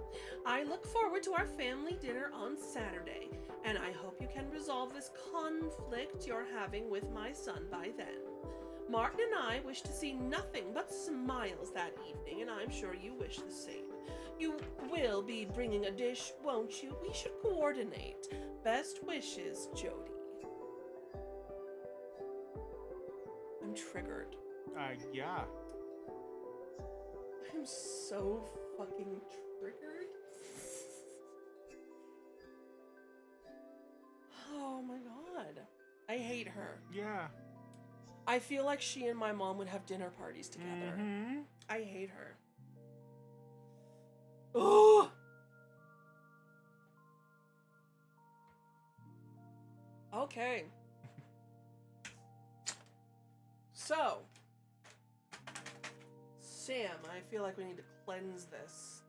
I look forward to our family dinner on Saturday, and I hope you can resolve this conflict you're having with my son by then. Martin and I wish to see nothing but smiles that evening, and I'm sure you wish the same. You will be bringing a dish, won't you? We should coordinate. Best wishes, Jody. I'm triggered. Yeah. I'm so fucking triggered. Oh my god. I hate her. Yeah. I feel like she and my mom would have dinner parties together. Mm-hmm. I hate her. Oh! Okay. So, Sam, I feel like we need to cleanse this.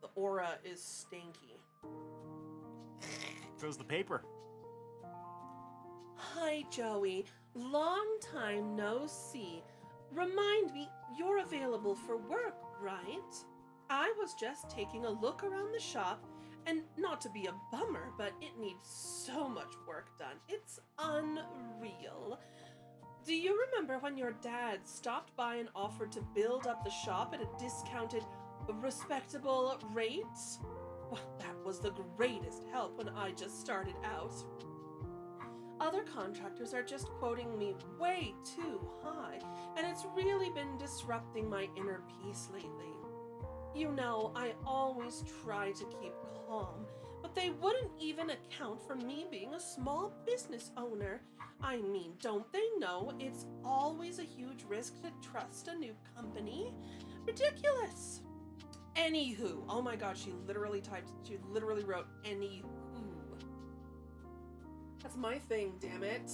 The aura is stanky. Goes the paper. Hi, Joey. Long time no see. Remind me, you're available for work, right? I was just taking a look around the shop, and not to be a bummer, but it needs so much work done. It's unreal. Do you remember when your dad stopped by and offered to build up the shop at a discounted, respectable rate? Well, that was the greatest help when I just started out. Other contractors are just quoting me way too high, and it's really been disrupting my inner peace lately. You know, I always try to keep calm, but they wouldn't even account for me being a small business owner. I mean, don't they know it's always a huge risk to trust a new company? Ridiculous. Anywho, oh my god, she literally wrote anywho. That's my thing, damn it.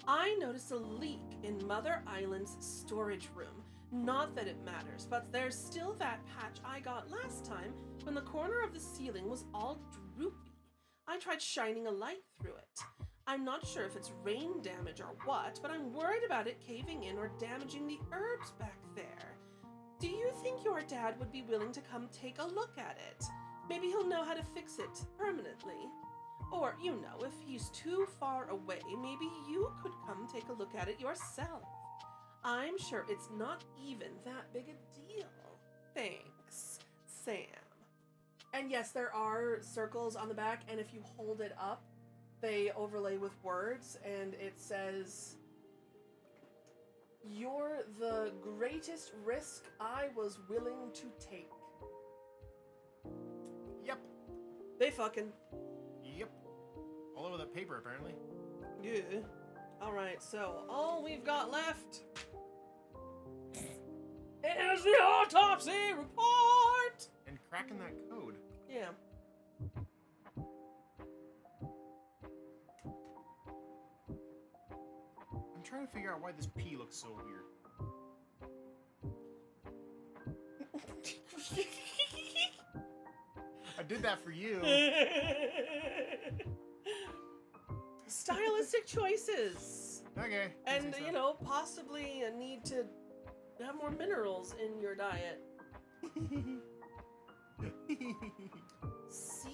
I noticed a leak in Mother Island's storage room. Not that it matters, but there's still that patch I got last time when the corner of the ceiling was all droopy. I tried shining a light through it. I'm not sure if it's rain damage or what, but I'm worried about it caving in or damaging the herbs back there. Do you think your dad would be willing to come take a look at it? Maybe he'll know how to fix it permanently. Or, you know, if he's too far away, maybe you could come take a look at it yourself. I'm sure it's not even that big a deal. Thanks, Sam. And yes, there are circles on the back, and if you hold it up, they overlay with words, and it says, "You're the greatest risk I was willing to take." Yep. They fucking. Yep. All over that paper, apparently. Yeah. Alright, so all we've got left is the autopsy report! And cracking that code. Yeah. trying to figure out why this pea looks so weird. I did that for you. Stylistic choices. Okay. And, you know, possibly a need to have more minerals in your diet. CB.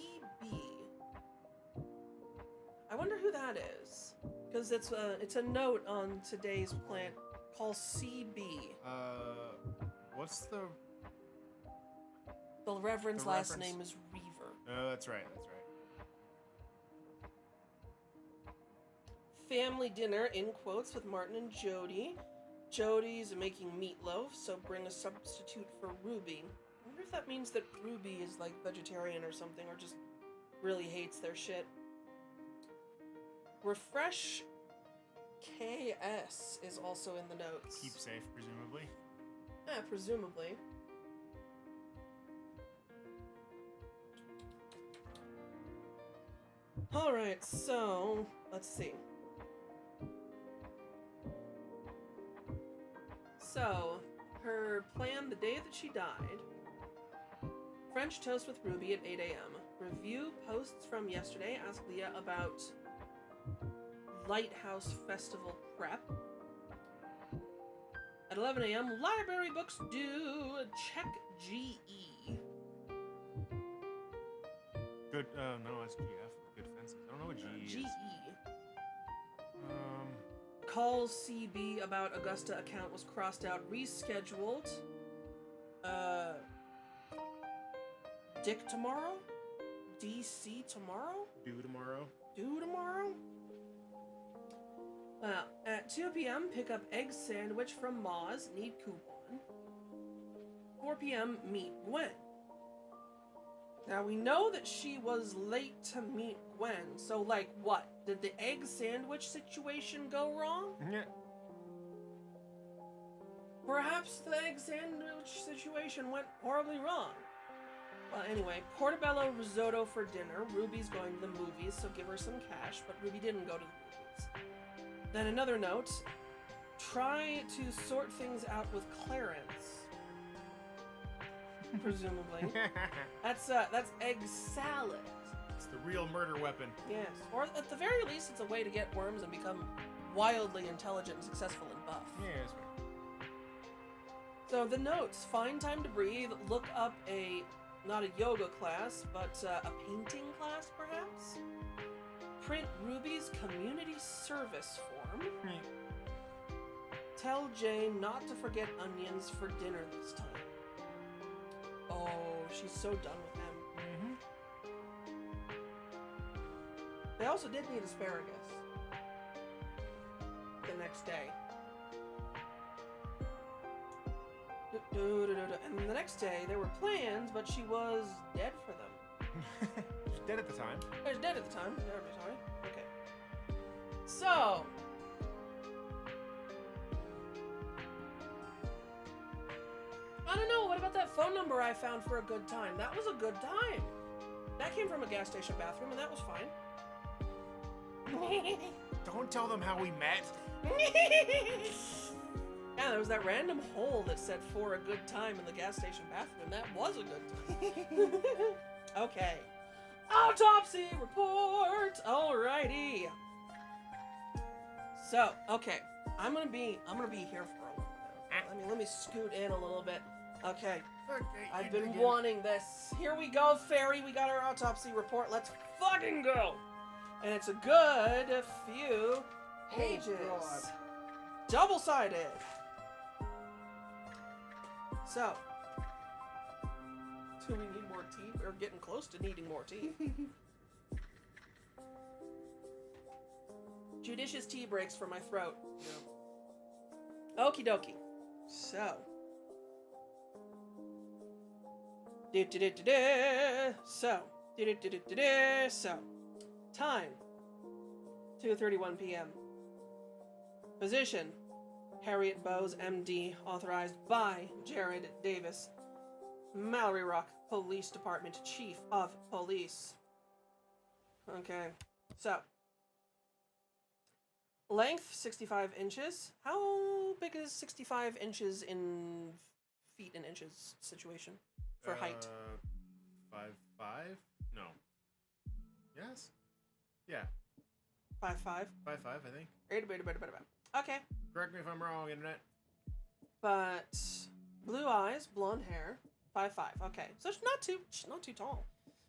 I wonder who that is. Because it's a note on today's plant called CB. What's the... The Reverend's last Reverend's? name is Reaver. Oh, that's right, that's right. Family dinner, in quotes, with Martin and Jody. Jody's making meatloaf, so bring a substitute for Ruby. I wonder if that means that Ruby is like vegetarian or something, or just really hates their shit. Refresh KS is also in the notes. Keep safe, presumably. Presumably. Alright, so let's see. So, her plan the day that she died: French toast with Ruby at 8 a.m. Review posts from yesterday. Ask Leah about Lighthouse Festival prep. At 11 a.m., library books due. Check GE. Good, no, it's GF. Good fences. I don't know what GE is. GE. Calls CB about Augusta account was crossed out, rescheduled. Dick tomorrow? DC tomorrow? Due tomorrow. Due tomorrow? Well, at 2 p.m., pick up egg sandwich from Ma's, need coupon. 4 p.m., meet Gwen. Now, we know that she was late to meet Gwen, so, like, what? Did the egg sandwich situation go wrong? Yeah. Perhaps the egg sandwich situation went horribly wrong. Well, anyway, portobello risotto for dinner. Ruby's going to the movies, so give her some cash, but Ruby didn't go to the movies. Then another note, try to sort things out with Clarence. Presumably. That's egg salad. It's the real murder weapon. Yes. Or at the very least, it's a way to get worms and become wildly intelligent and successful and buff. Yeah, that's right. So the notes: find time to breathe, look up not a yoga class, but a painting class, perhaps? Print Ruby's community service form. Tell Jane not to forget onions for dinner this time. Oh, she's so done with them. They also did need asparagus the next day. And the next day, there were plans, but she was dead for them. She's dead at the time. She was dead at the time. Sorry. Okay. So. I don't know. What about that phone number I found for a good time? That was a good time. That came from a gas station bathroom, and that was fine. Don't tell them how we met. Yeah, there was that random hole that said "for a good time" in the gas station bathroom. That was a good time. Okay. Autopsy report. Alrighty. So, okay, I'm gonna be here for a while. Let me scoot in a little bit. Okay. I've been wanting this. Here we go, Fairy. We got our autopsy report. Let's fucking go. And it's a good few pages. Oh, God. Double-sided. So, do we need more tea? We're getting close to needing more tea. Judicious tea breaks for my throat. Okie dokie. So. So. Time. 2:31 p.m. Position. Harriet Bowes, MD, authorized by Jared Davis, Mallory Rock Police Department Chief of Police. Okay, so Length 65 inches. How big is 65 inches in feet and inches situation for height? 5'5"? No. Yes? Yeah. 5'5". 5'5", I think. Okay. Correct me if I'm wrong, internet. But blue eyes, blonde hair, 5'5". Okay, so she's not too tall.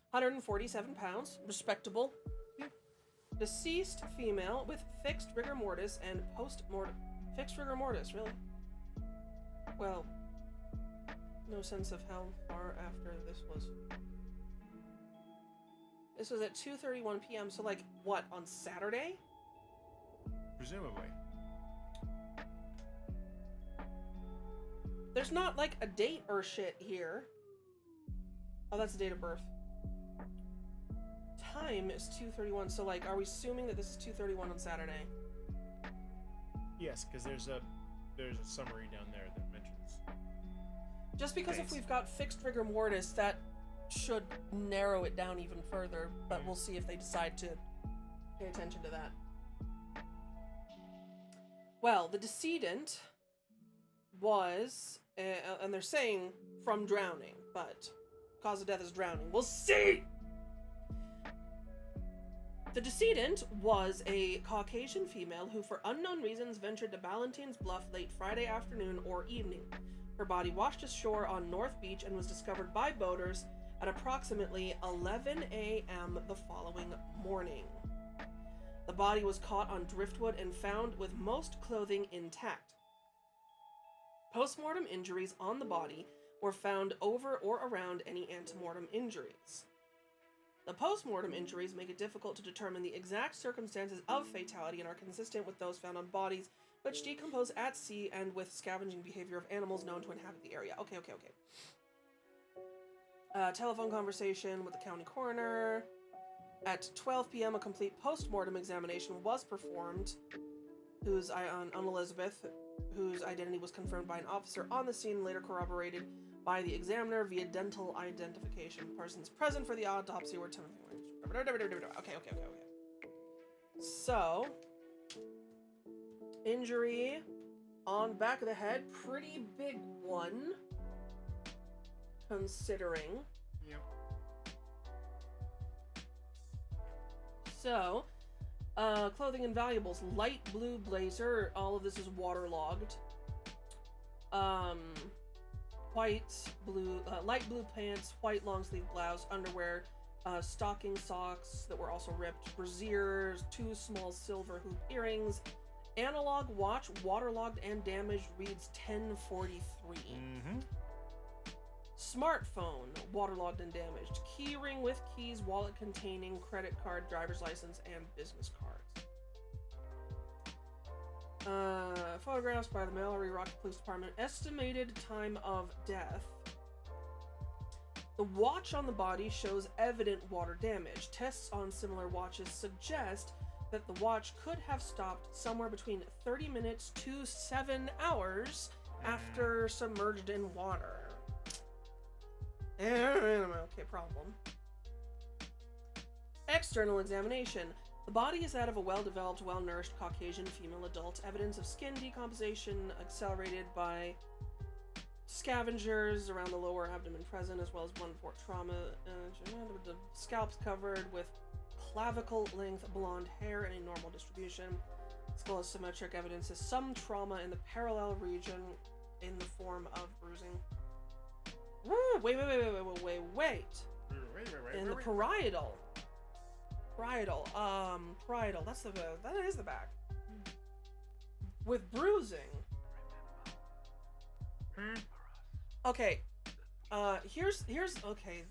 147 pounds, respectable. Deceased female with fixed rigor mortis and post-mortem. Fixed rigor mortis, really? Well, no sense of how far after this was. This was at 2:31 p.m. So like what, on Saturday? Presumably. There's not like a date or shit here. Oh, that's the date of birth. Time is 2:31. So like, are we assuming that this is 2:31 on Saturday? Yes, because there's a summary down there that mentions. Just because if Dates. we've got fixed rigor mortis, that should narrow it down even further. But we'll see if they decide to pay attention to that. Well, the decedent was, and they're saying from drowning, but cause of death is drowning. We'll see! The decedent was a Caucasian female who, for unknown reasons, ventured to Ballantyne's Bluff late Friday afternoon or evening. Her body washed ashore on North Beach and was discovered by boaters at approximately 11 a.m. the following morning. The body was caught on driftwood and found with most clothing intact. Postmortem injuries on the body were found over or around any antemortem injuries. The postmortem injuries make it difficult to determine the exact circumstances of fatality and are consistent with those found on bodies which decompose at sea and with scavenging behavior of animals known to inhabit the area. Okay. Telephone conversation with the county coroner. At 12 p.m., a complete post-mortem examination was performed, on Elizabeth, whose identity was confirmed by an officer on the scene, later corroborated by the examiner via dental identification. Persons present for the autopsy were Okay. So, injury on back of the head, pretty big one, considering. Yep. So, clothing and valuables, light blue blazer, all of this is waterlogged. Light blue pants, white long sleeve blouse, underwear, stocking socks that were also ripped, brassieres, 2 small silver hoop earrings, analog watch, waterlogged and damaged, reads 1043. Smartphone, waterlogged and damaged, key ring with keys, wallet containing credit card, driver's license, and business cards. Photographs by the Mallory Rock Police Department. Estimated time of death. The watch on the body shows evident water damage. Tests on similar watches suggest that the watch could have stopped somewhere between 30 minutes to 7 hours after submerged in water. Okay, problem. External examination. The body is that of a well-developed, well-nourished Caucasian female adult. Evidence of skin decomposition accelerated by scavengers around the lower abdomen present, as well as blunt force trauma. The scalp's covered with clavicle-length blonde hair in a normal distribution. Skull is symmetric. Evidence is some trauma in the parallel region in the form of bruising. Wait. In the parietal. Parietal. That is the back. With bruising. Okay. Here's okay.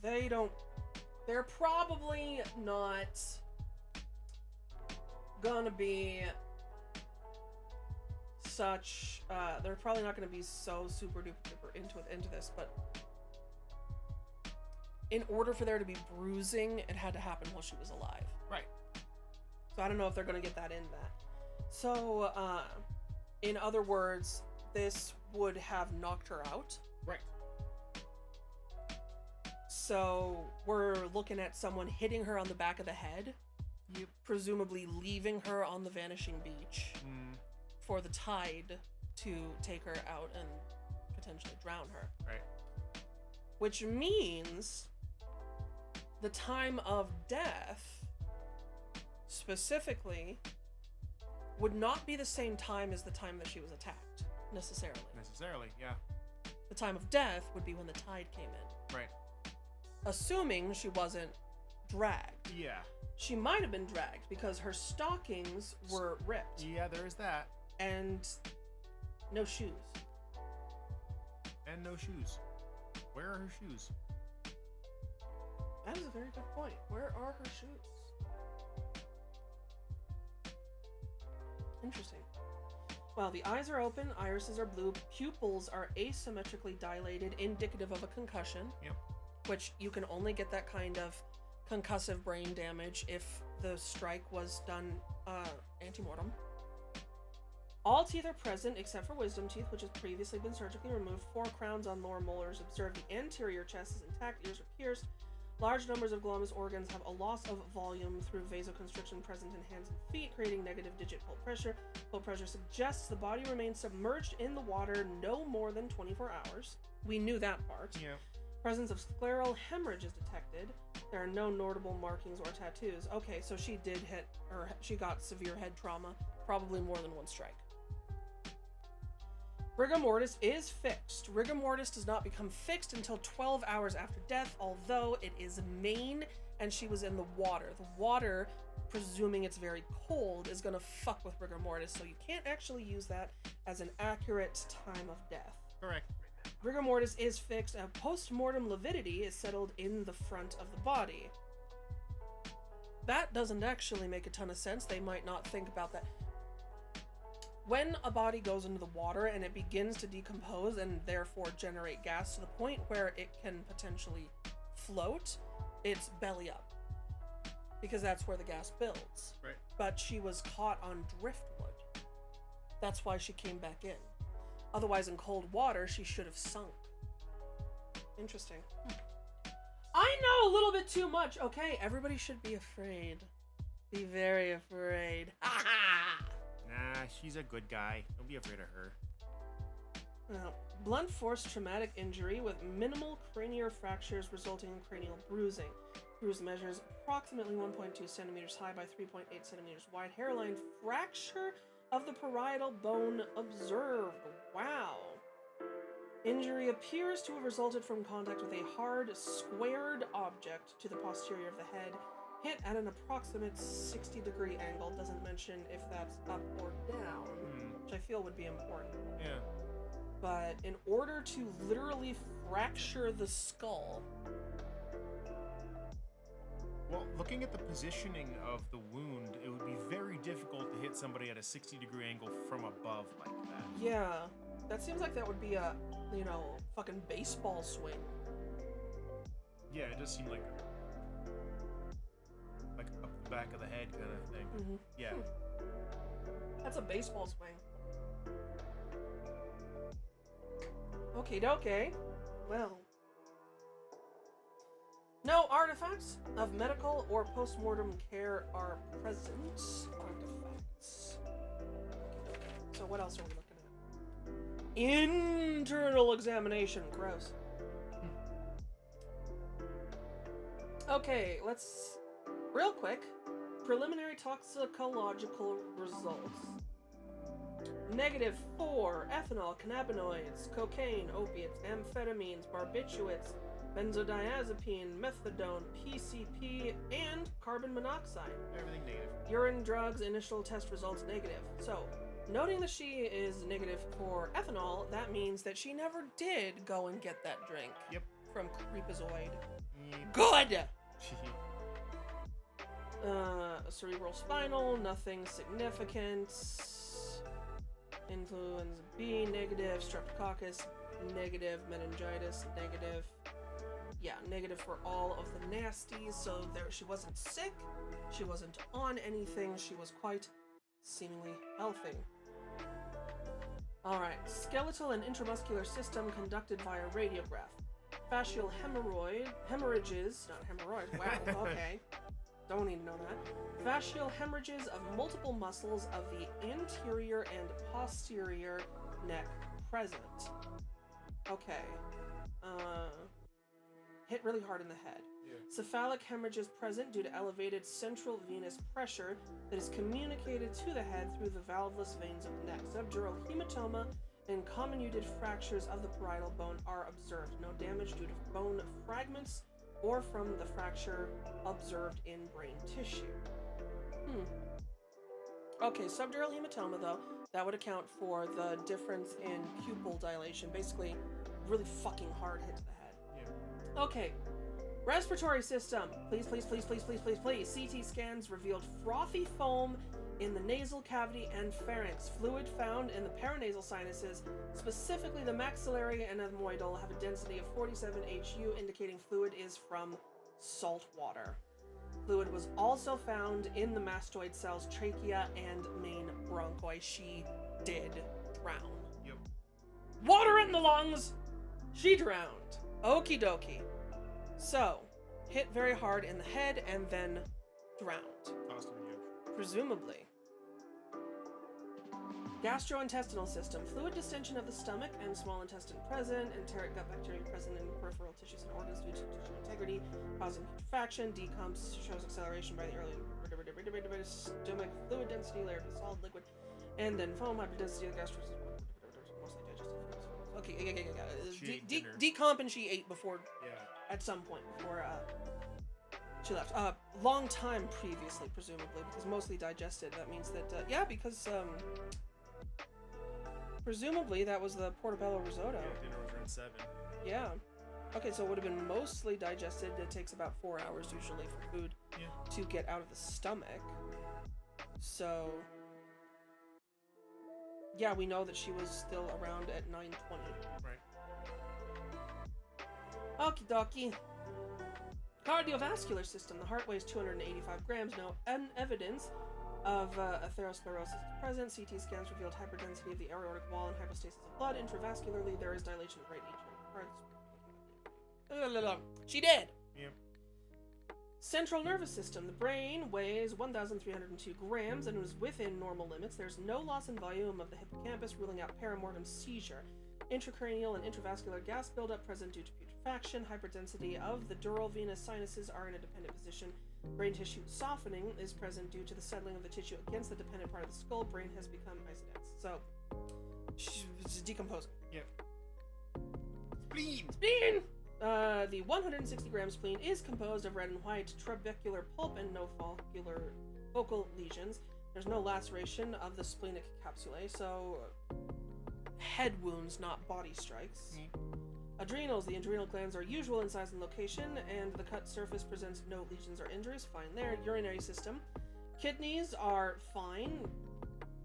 They're probably not gonna be such. They're probably not gonna be so super duper into this, but. In order for there to be bruising, it had to happen while she was alive. Right. So I don't know if they're going to get that in that. So, in other words, this would have knocked her out. Right. So we're looking at someone hitting her on the back of the head Yep. presumably leaving her on the vanishing beach Mm, for the tide to take her out and potentially drown her. right. Which means the time of death, specifically, would not be the same time as the time that she was attacked, necessarily. Necessarily, yeah. The time of death would be when the tide came in. Right. Assuming she wasn't dragged. Yeah. She might have been dragged because her stockings were ripped Yeah, there is that. and no shoes. And no shoes. Where are her shoes? That is a very good point. Where are her shoes? Interesting. Well, the eyes are open, irises are blue, pupils are asymmetrically dilated, indicative of a concussion. Yep. Which you can only get that kind of concussive brain damage if the strike was done ante-mortem. All teeth are present except for wisdom teeth, which has previously been surgically removed. 4 crowns on lower molars. Observe the anterior chest is intact, ears are pierced. Large numbers of glomus organs have a loss of volume through vasoconstriction present in hands and feet, creating negative digit pull pressure. Pull pressure suggests the body remains submerged in the water no more than 24 hours. We knew that part. Yeah. Presence of scleral hemorrhage is detected. There are no notable markings or tattoos. Okay, so she did hit, or she got severe head trauma, probably more than one strike. Rigor mortis is fixed. Rigor mortis does not become fixed until 12 hours after death, although it is main and she was in the water. The water, presuming it's very cold, is going to fuck with rigor mortis, so you can't actually use that as an accurate time of death. Correct. Rigor mortis is fixed, and post-mortem lividity is settled in the front of the body. That doesn't actually make a ton of sense. They might not think about that. When a body goes into the water and it begins to decompose and therefore generate gas to the point where it can potentially float, it's belly up. Because that's where the gas builds. Right. But she was caught on driftwood. That's why she came back in. Otherwise, in cold water, she should have sunk. Interesting. I know a little bit too much. Okay, everybody should be afraid. Be very afraid. Ha ha! Nah, she's a good guy. Don't be afraid of her. Blunt force traumatic injury with minimal cranial fractures resulting in cranial bruising. Bruise measures approximately 1.2 centimeters high by 3.8 centimeters wide. Hairline fracture of the parietal bone observed. Wow. Injury appears to have resulted from contact with a hard, squared object to the posterior of the head, hit at an approximate 60-degree angle. Doesn't mention if that's up or down, which I feel would be important. Yeah. But in order to literally fracture the skull... Well, looking at the positioning of the wound, it would be very difficult to hit somebody at a 60-degree angle from above like that. Yeah, that seems like that would be a, fucking baseball swing. Yeah, it does seem like up the back of the head kind of thing. Mm-hmm. Yeah. That's a baseball swing. Okie dokie. Well. No artifacts of medical or post-mortem care are present. Artifacts. Okey-dokey. So what else are we looking at? Internal examination. Gross. Okay, let's... Real quick. Preliminary toxicological results. -4, ethanol, cannabinoids, cocaine, opiates, amphetamines, barbiturates, benzodiazepine, methadone, PCP, and carbon monoxide. Everything negative. Urine drugs, initial test results negative. So, noting that she is negative for ethanol, that means that she never did go and get that drink. Yep. From Creepazoid. Yep. Good! Cerebral spinal, nothing significant. Influenza B, negative. Streptococcus, negative. Meningitis, negative. Yeah, negative for all of the nasties. So she wasn't sick. She wasn't on anything. She was quite seemingly healthy. Alright, skeletal and intramuscular system conducted via radiograph. Fascial hemorrhages, not hemorrhoid, wow, okay. Don't need to know that. Fascial hemorrhages of multiple muscles of the anterior and posterior neck present. Okay. Hit really hard in the head. Yeah. Cephalic hemorrhages present due to elevated central venous pressure that is communicated to the head through the valveless veins of the neck. Subdural hematoma and comminuted fractures of the parietal bone are observed. No damage due to bone fragments or from the fracture observed in brain tissue. Okay, subdural hematoma, though, that would account for the difference in pupil dilation. Basically, really fucking hard hit to the head. Yeah. Okay. Respiratory system. Please, please, please, please, please, please, please. CT scans revealed frothy foam in the nasal cavity and pharynx. Fluid found in the paranasal sinuses, specifically the maxillary and ethmoidal, have a density of 47 HU, indicating fluid is from salt water. Fluid was also found in the mastoid cells, trachea, and main bronchi. She did drown. Yep. Water in the lungs! She drowned. Okie dokie. So, hit very hard in the head and then drowned. Tossed in the ocean. Presumably. Gastrointestinal system. Fluid distension of the stomach and small intestine present. Enteric gut bacteria present in peripheral tissues and organs due to tissue integrity, causing putrefaction. Decomps shows acceleration by the early stomach. Fluid density, layered with solid liquid. And then foam, hyperdensity of the gastro. Mostly digestive. Okay. Decomp, and she ate before. Yeah. At some point before she left. Long time previously, presumably, because mostly digested. That means that, because presumably that was the portobello risotto. Yeah, dinner was around 7. Yeah. Okay, so it would have been mostly digested. It takes about 4 hours usually for food to get out of the stomach. So, yeah, we know that she was still around at 9:20. Right. Okie dokie. Cardiovascular system. The heart weighs 285 grams. No evidence of atherosclerosis is present. CT scans revealed hyperdensity of the aortic wall and hypostasis of blood. Intravascularly, there is dilation of right atrium. She did. Yep. Central nervous system. The brain weighs 1,302 grams and was within normal limits. There's no loss in volume of the hippocampus, ruling out paramortem seizure. Intracranial and intravascular gas buildup present due to putrefaction. Hyperdensity of the dural venous sinuses are in a dependent position. Brain tissue softening is present due to the settling of the tissue against the dependent part of the skull. Brain has become isodense. So, she's decomposing. Yep. Spleen! Spleen! The 160 gram spleen is composed of red and white trabecular pulp and no focal lesions. There's no laceration of the splenic capsulae, so head wounds, not body strikes. Adrenals. The adrenal glands are usual in size and location, and the cut surface presents no lesions or injuries. Fine there. Urinary system. Kidneys are fine.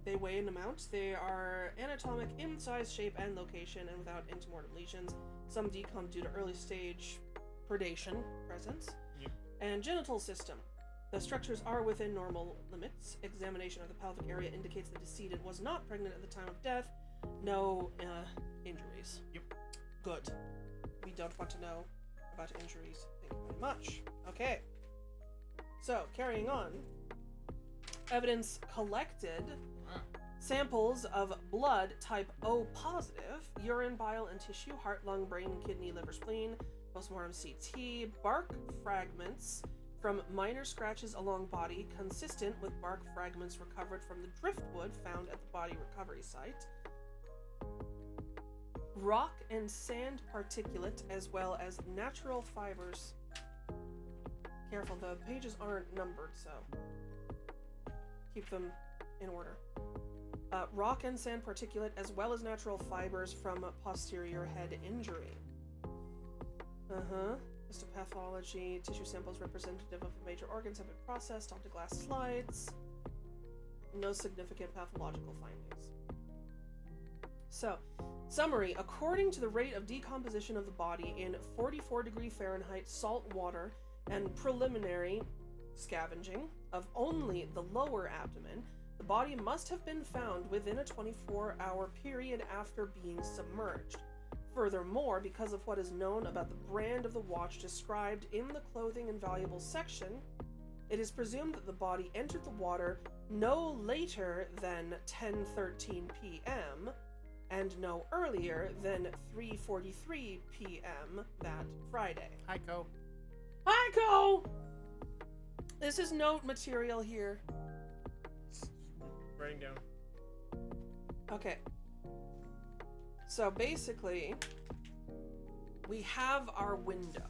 They weigh an amount. They are anatomic in size, shape, and location, and without antemortem lesions. Some decomp due to early stage predation presence. Yep. And genital system. The structures are within normal limits. Examination of the pelvic area indicates the decedent was not pregnant at the time of death. No injuries. Yep. Good. We don't want to know about injuries. Thank you very much. Okay. So, carrying on. Evidence collected. Samples of blood type O positive, urine, bile, and tissue, heart, lung, brain, kidney, liver, spleen, postmortem CT, bark fragments from minor scratches along body consistent with bark fragments recovered from the driftwood found at the body recovery site, rock and sand particulate, as well as natural fibers. Careful, the pages aren't numbered, so keep them in order. Rock and sand particulate, as well as natural fibers from posterior head injury. Histopathology. Tissue samples representative of the major organs have been processed onto glass slides. No significant pathological findings. So, summary. According to the rate of decomposition of the body in 44 degree Fahrenheit salt water and preliminary scavenging of only the lower abdomen, the body must have been found within a 24-hour period after being submerged. Furthermore, because of what is known about the brand of the watch described in the clothing and valuables section, It is presumed that the body entered the water no later than 10:13 p.m. and no earlier than 3:43 p.m. that Friday. Hi, Co. Hi, Go! This is note material here. Writing down. Okay. So basically, we have our window,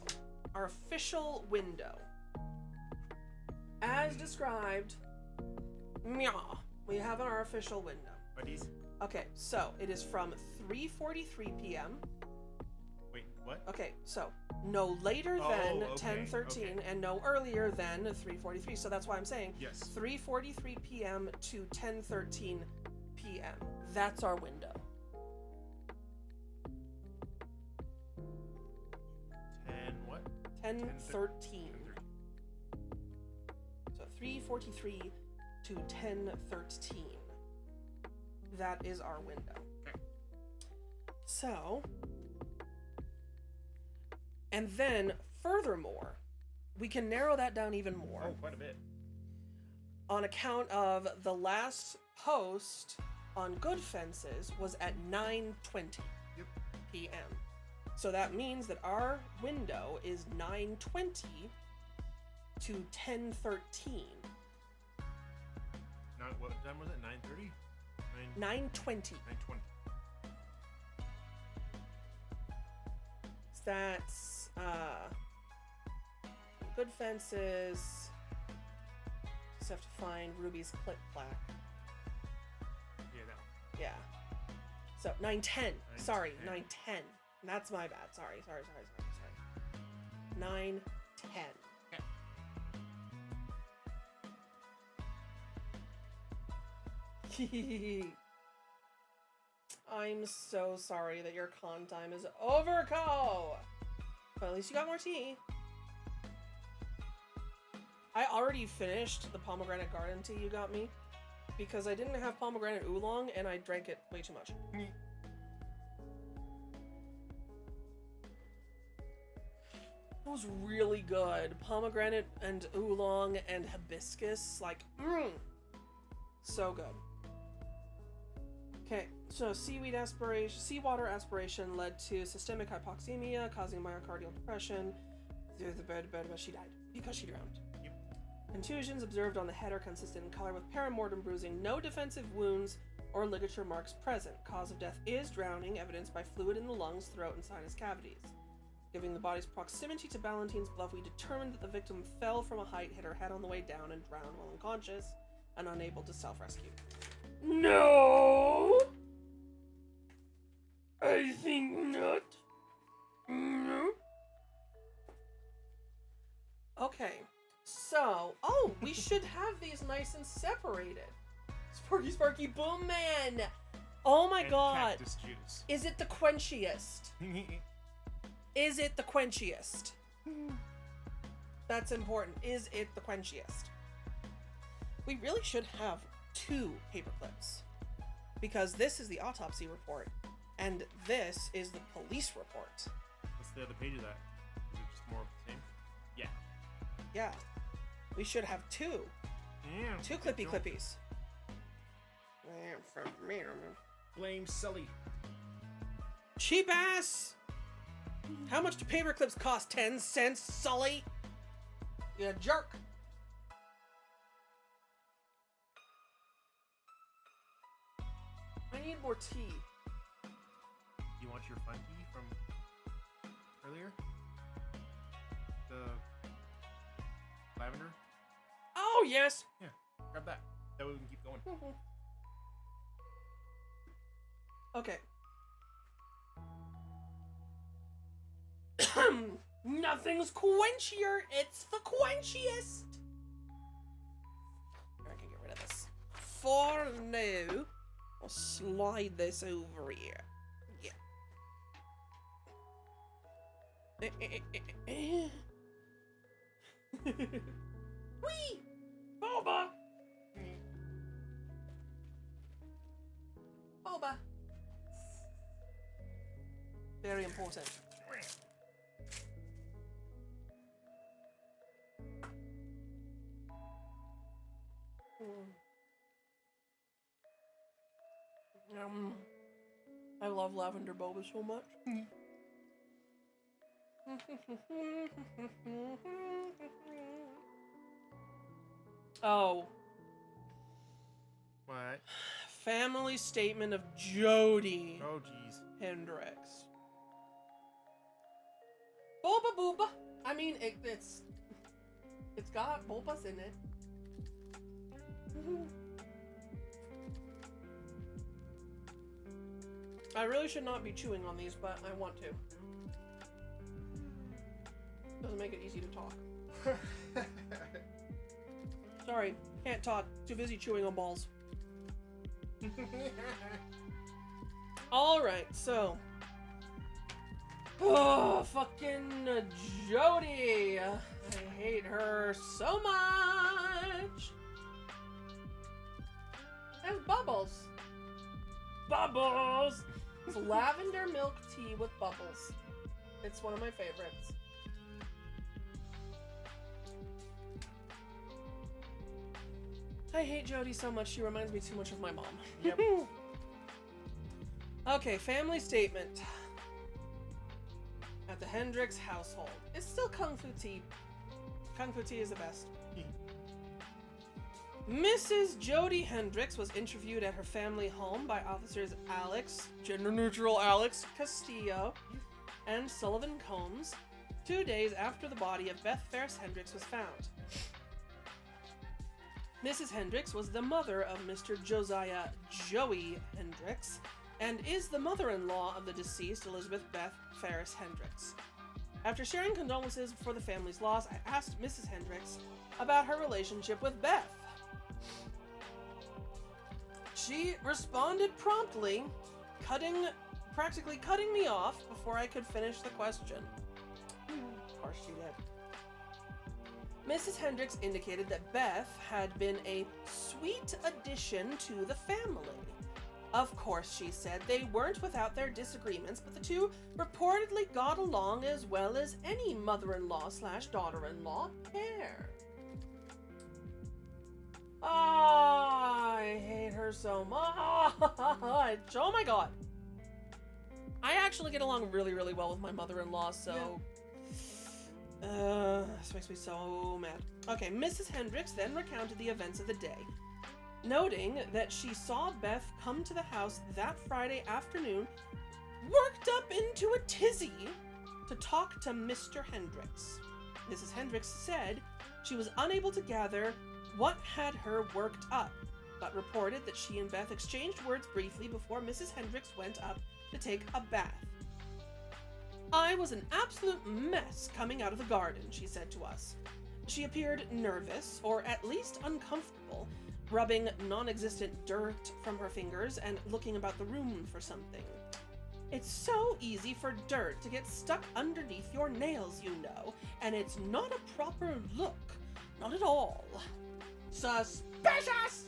our official window. As described, meow, we have our official window. Buddies. Okay, so it is from 3:43 p.m. Wait, what? Okay, so no later Oh, than okay, 10:13 okay. and no earlier than 3:43. So that's why I'm saying Yes. 3:43 p.m. to 10:13 p.m. That's our window. 10 what? 10:13. So 3:43 to 10:13. That is our window. Okay. So, and then furthermore, we can narrow that down even more Oh, quite a bit. on account of the last post on Good Fences was at 9:20 Yep. p.m. So that means that our window is 9:20 to 10:13. What time was it? 9:30? 9:20. 9:20. That's Good Fences. Just have to find Ruby's clip plaque. Yeah, that one. Yeah. So 9:10. Sorry, 9:10. 9:10. That's my bad. Sorry. 9:10. Okay. I'm so sorry that your con time is over, Ko. But at least you got more tea. I already finished the pomegranate garden tea you got me because I didn't have pomegranate oolong and I drank it way too much. It was really good. Pomegranate and oolong and hibiscus, like, so good. Okay, so seawater aspiration led to systemic hypoxemia, causing myocardial depression. She died because she drowned. Yep. Contusions observed on the head are consistent in color with perimortem bruising, no defensive wounds or ligature marks present. Cause of death is drowning, evidenced by fluid in the lungs, throat, and sinus cavities. Given the body's proximity to Ballantine's Bluff, we determined that the victim fell from a height, hit her head on the way down, and drowned while unconscious and unable to self-rescue. No! I think not. No. Okay, so, we should have these nice and separated. Sparky Boom Man! Oh my And god! Cactus juice. Is it the quenchiest? Is it the quenchiest? That's important. Is it the quenchiest? We really should have 2 paper clips. Because this is the autopsy report, and this is the police report. What's the other page of that? Is it just more of the same? Yeah. Yeah. We should have 2. Yeah. 2 clippies. Blame Sully. Cheap ass! How much do paper clips cost? 10 cents, Sully? You jerk. I need more tea. You want your fun tea from earlier? The lavender? Oh, yes. Yeah, grab that. That way we can keep going. Okay. Nothing's quenchier. It's the quenchiest. Here, I can get rid of this. For now, I'll slide this over here. Yeah. Wee! Boba! Boba. Very important. I love lavender boba so much. Oh. What? Family statement of Jody Oh, jeez. Hendrix. Boba booba. I mean, it's got bulbas in it. I really should not be chewing on these, but I want to. Doesn't make it easy to talk. Sorry, can't talk. Too busy chewing on balls. Alright, so. Oh, fucking Jody. I hate her so much. And bubbles. Bubbles! It's lavender milk tea with bubbles. It's one of my favorites. I hate Jody so much. She reminds me too much of my mom. Yep. Okay, family statement. At the Hendrix household. It's still Kung Fu tea. Kung Fu tea is the best. Mrs. Jody Hendrix was interviewed at her family home by officers Alex, gender-neutral Alex Castillo, and Sullivan Combs, 2 days after the body of Beth Ferris Hendrix was found. Mrs. Hendrix was the mother of Mr. Josiah Joey Hendrix, and is the mother-in-law of the deceased Elizabeth Beth Ferris Hendrix. After sharing condolences for the family's loss, I asked Mrs. Hendrix about her relationship with Beth. She responded promptly, practically cutting me off before I could finish the question. Of course she did. Mrs. Hendrix indicated that Beth had been a sweet addition to the family. Of course, she said, they weren't without their disagreements, but the two reportedly got along as well as any mother-in-law / daughter-in-law pair. I hate her so much. Oh my god. I actually get along really, really well with my mother-in-law, so... this makes me so mad. Okay, Mrs. Hendrix then recounted the events of the day, noting that she saw Beth come to the house that Friday afternoon, worked up into a tizzy to talk to Mr. Hendrix. Mrs. Hendrix said she was unable to gather what had her worked up, but reported that she and Beth exchanged words briefly before Mrs. Hendrix went up to take a bath. I was an absolute mess coming out of the garden, she said to us. She appeared nervous, or at least uncomfortable, rubbing non-existent dirt from her fingers and looking about the room for something. It's so easy for dirt to get stuck underneath your nails, you know, and it's not a proper look. Not at all. Suspicious!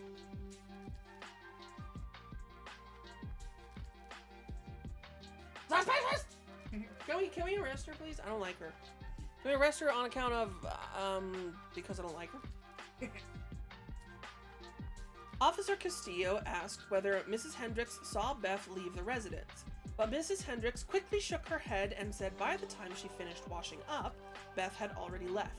Suspicious! Can we arrest her, please? I don't like her. Can we arrest her on account of, because I don't like her? Officer Castillo asked whether Mrs. Hendrix saw Beth leave the residence, but Mrs. Hendrix quickly shook her head and said by the time she finished washing up, Beth had already left.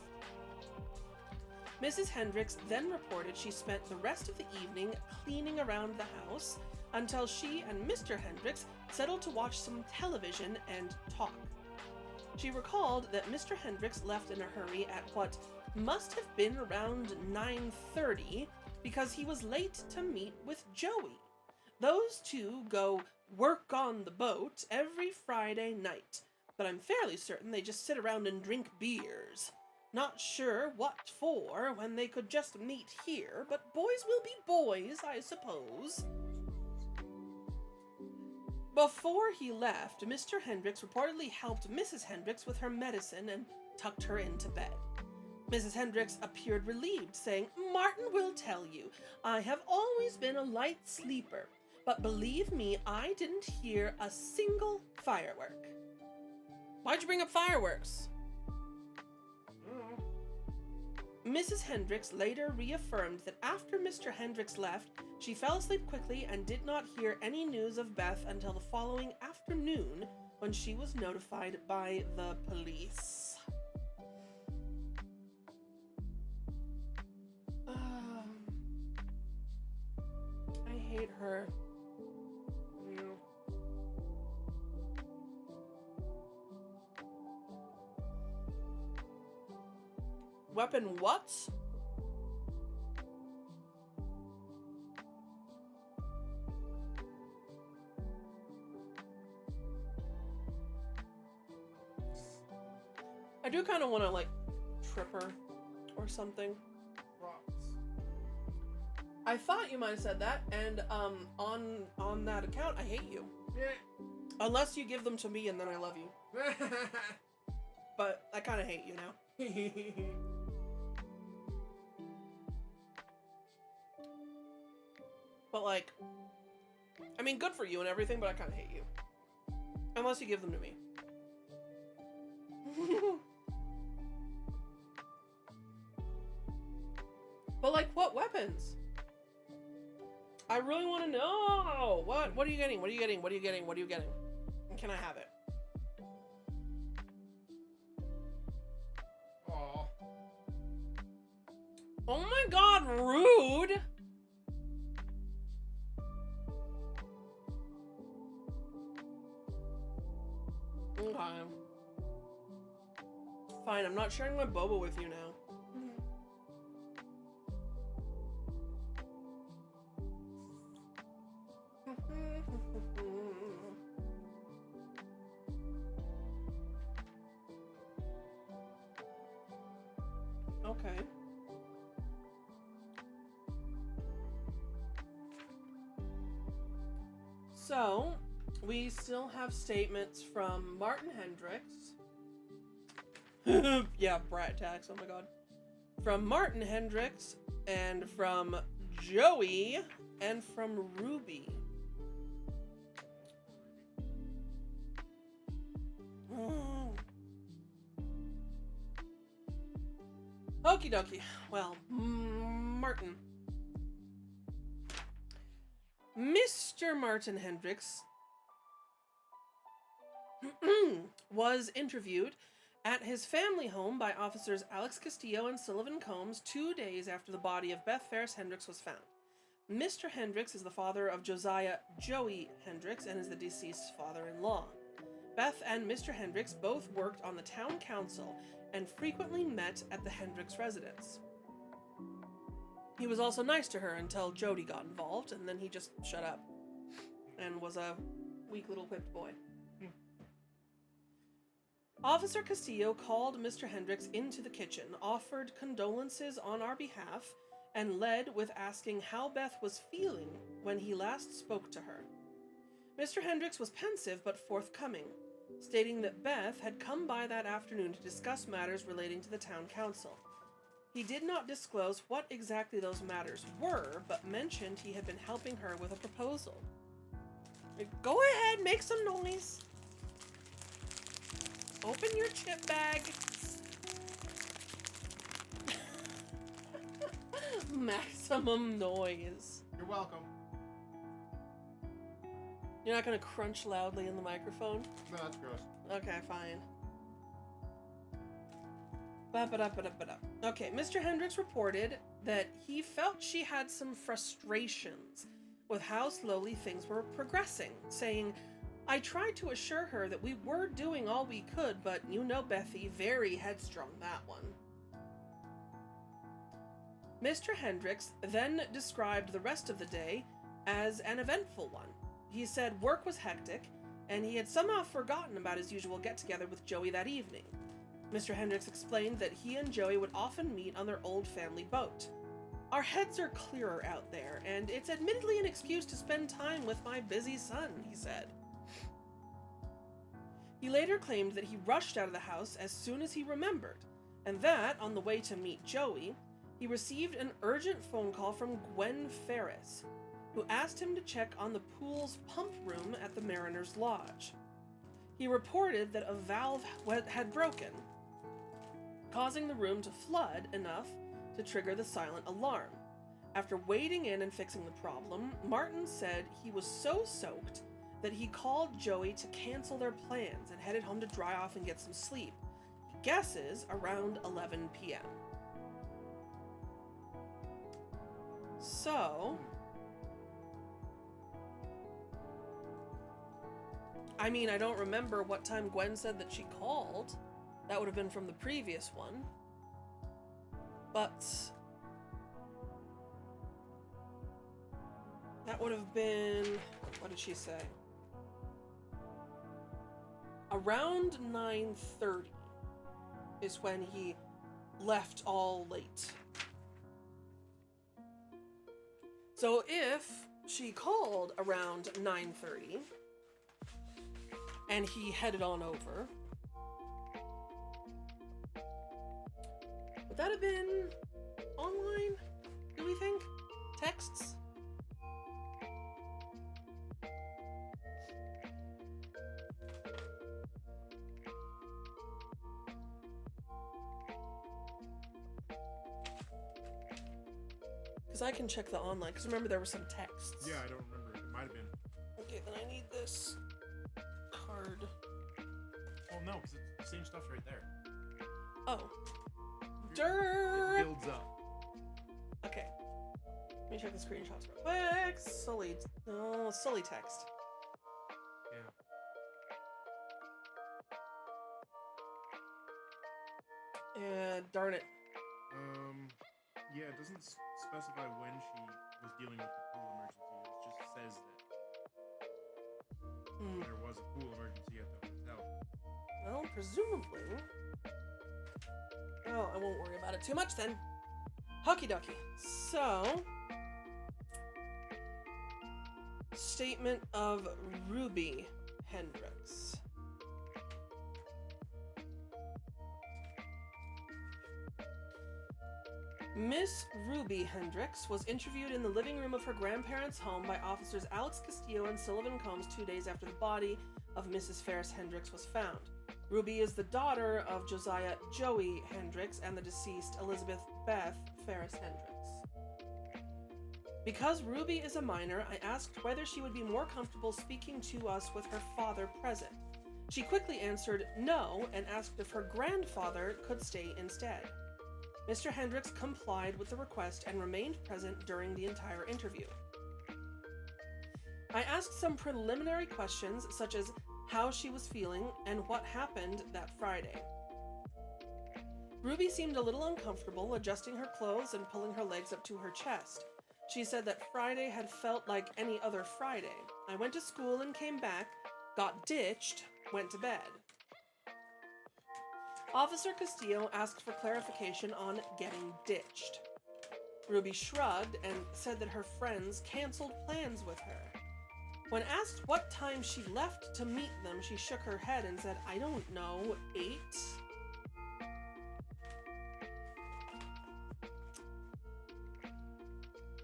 Mrs. Hendrix then reported she spent the rest of the evening cleaning around the house until she and Mr. Hendrix settled to watch some television and talk. She recalled that Mr. Hendrix left in a hurry at what must have been around 9:30 because he was late to meet with Joey. Those two go work on the boat every Friday night, but I'm fairly certain they just sit around and drink beers. Not sure what for when they could just meet here, but boys will be boys, I suppose. Before he left, Mr. Hendrix reportedly helped Mrs. Hendrix with her medicine and tucked her into bed. Mrs. Hendrix appeared relieved, saying, "Martin will tell you, I have always been a light sleeper, but believe me, I didn't hear a single firework." Why'd you bring up fireworks? Mrs. Hendricks later reaffirmed that after Mr. Hendricks left, she fell asleep quickly and did not hear any news of Beth until the following afternoon when she was notified by the police. I hate her. Weapon what? I do kind of want to like trip her or something. Props. I thought you might have said that, and on that account, I hate you. Unless you give them to me and then I love you. But I kind of hate you now. But like, I mean, good for you and everything, but I kind of hate you. Unless you give them to me. But like, what weapons? I really want to know. What are you getting? What are you getting? What are you getting? What are you getting? And can I have it? Aw. Oh my god, rude! Okay. Fine, I'm not sharing my boba with you now. Okay. So, we still have statements from Martin Hendricks. Yeah, brat tax, oh my god. From Martin Hendricks, and from Joey, and from Ruby. Okie dokie. Well, Martin. Mr. Martin Hendricks was interviewed at his family home by officers Alex Castillo and Sullivan Combs 2 days after the body of Beth Ferris Hendricks was found. Mr. Hendricks is the father of Josiah Joey Hendricks and is the deceased father-in-law. Beth and Mr. Hendricks both worked on the town council and frequently met at the Hendricks residence. He was also nice to her until Jody got involved, and then he just shut up and was a weak little whipped boy. Officer Castillo called Mr. Hendricks into the kitchen, offered condolences on our behalf, and led with asking how Beth was feeling when he last spoke to her. Mr. Hendricks was pensive but forthcoming, stating that Beth had come by that afternoon to discuss matters relating to the town council. He did not disclose what exactly those matters were, but mentioned he had been helping her with a proposal. Go ahead, make some noise. Open your chip bag. Maximum noise. You're welcome. You're not gonna crunch loudly in the microphone? No, that's gross. Okay, fine. Ba-ba-da-ba-da-ba-da. Okay, Mr. Hendricks reported that he felt she had some frustrations with how slowly things were progressing, saying, I tried to assure her that we were doing all we could, but you know Bethy, very headstrong, that one. Mr. Hendricks then described the rest of the day as an eventful one. He said work was hectic, and he had somehow forgotten about his usual get-together with Joey that evening. Mr. Hendricks explained that he and Joey would often meet on their old family boat. Our heads are clearer out there, and it's admittedly an excuse to spend time with my busy son, he said. He later claimed that he rushed out of the house as soon as he remembered, and that, on the way to meet Joey, he received an urgent phone call from Gwen Ferris, who asked him to check on the pool's pump room at the Mariners' Lodge. He reported that a valve had broken, causing the room to flood enough to trigger the silent alarm. After wading in and fixing the problem, Martin said he was so soaked that he called Joey to cancel their plans and headed home to dry off and get some sleep. He guesses around 11 p.m. So, I mean, I don't remember what time Gwen said that she called. That would have been from the previous one. But that would have been, what did she say? Around 9:30 is when he left all late. So if she called around 9:30 and he headed on over, would that have been online, do we think? Texts? Because I can check the online, because remember there were some texts. Yeah, I don't remember. It might have been. Okay, then I need this card. Well, no, because the same stuff's right there. Oh. It Durr! builds up. Okay. Let me check the screenshots real quick. Sully text. Yeah. Darn it. Yeah, it doesn't specify when she was dealing with the pool emergency. It just says that there was a pool emergency at the hotel. Well, presumably. Oh, I won't worry about it too much then. Okie dokie. So, statement of Ruby Hendricks. Miss Ruby Hendricks was interviewed in the living room of her grandparents' home by officers Alex Castillo and Sullivan Combs 2 days after the body of Mrs. Ferris Hendricks was found. Ruby is the daughter of Josiah Joey Hendricks and the deceased Elizabeth Beth Ferris Hendricks. Because Ruby is a minor, I asked whether she would be more comfortable speaking to us with her father present. She quickly answered no and asked if her grandfather could stay instead. Mr. Hendricks complied with the request and remained present during the entire interview. I asked some preliminary questions such as how she was feeling and what happened that Friday. Ruby seemed a little uncomfortable, adjusting her clothes and pulling her legs up to her chest. She said that Friday had felt like any other Friday. I went to school and came back, got ditched, went to bed. Officer Castillo asked for clarification on getting ditched. Ruby shrugged and said that her friends canceled plans with her. When asked what time she left to meet them, she shook her head and said, I don't know, 8?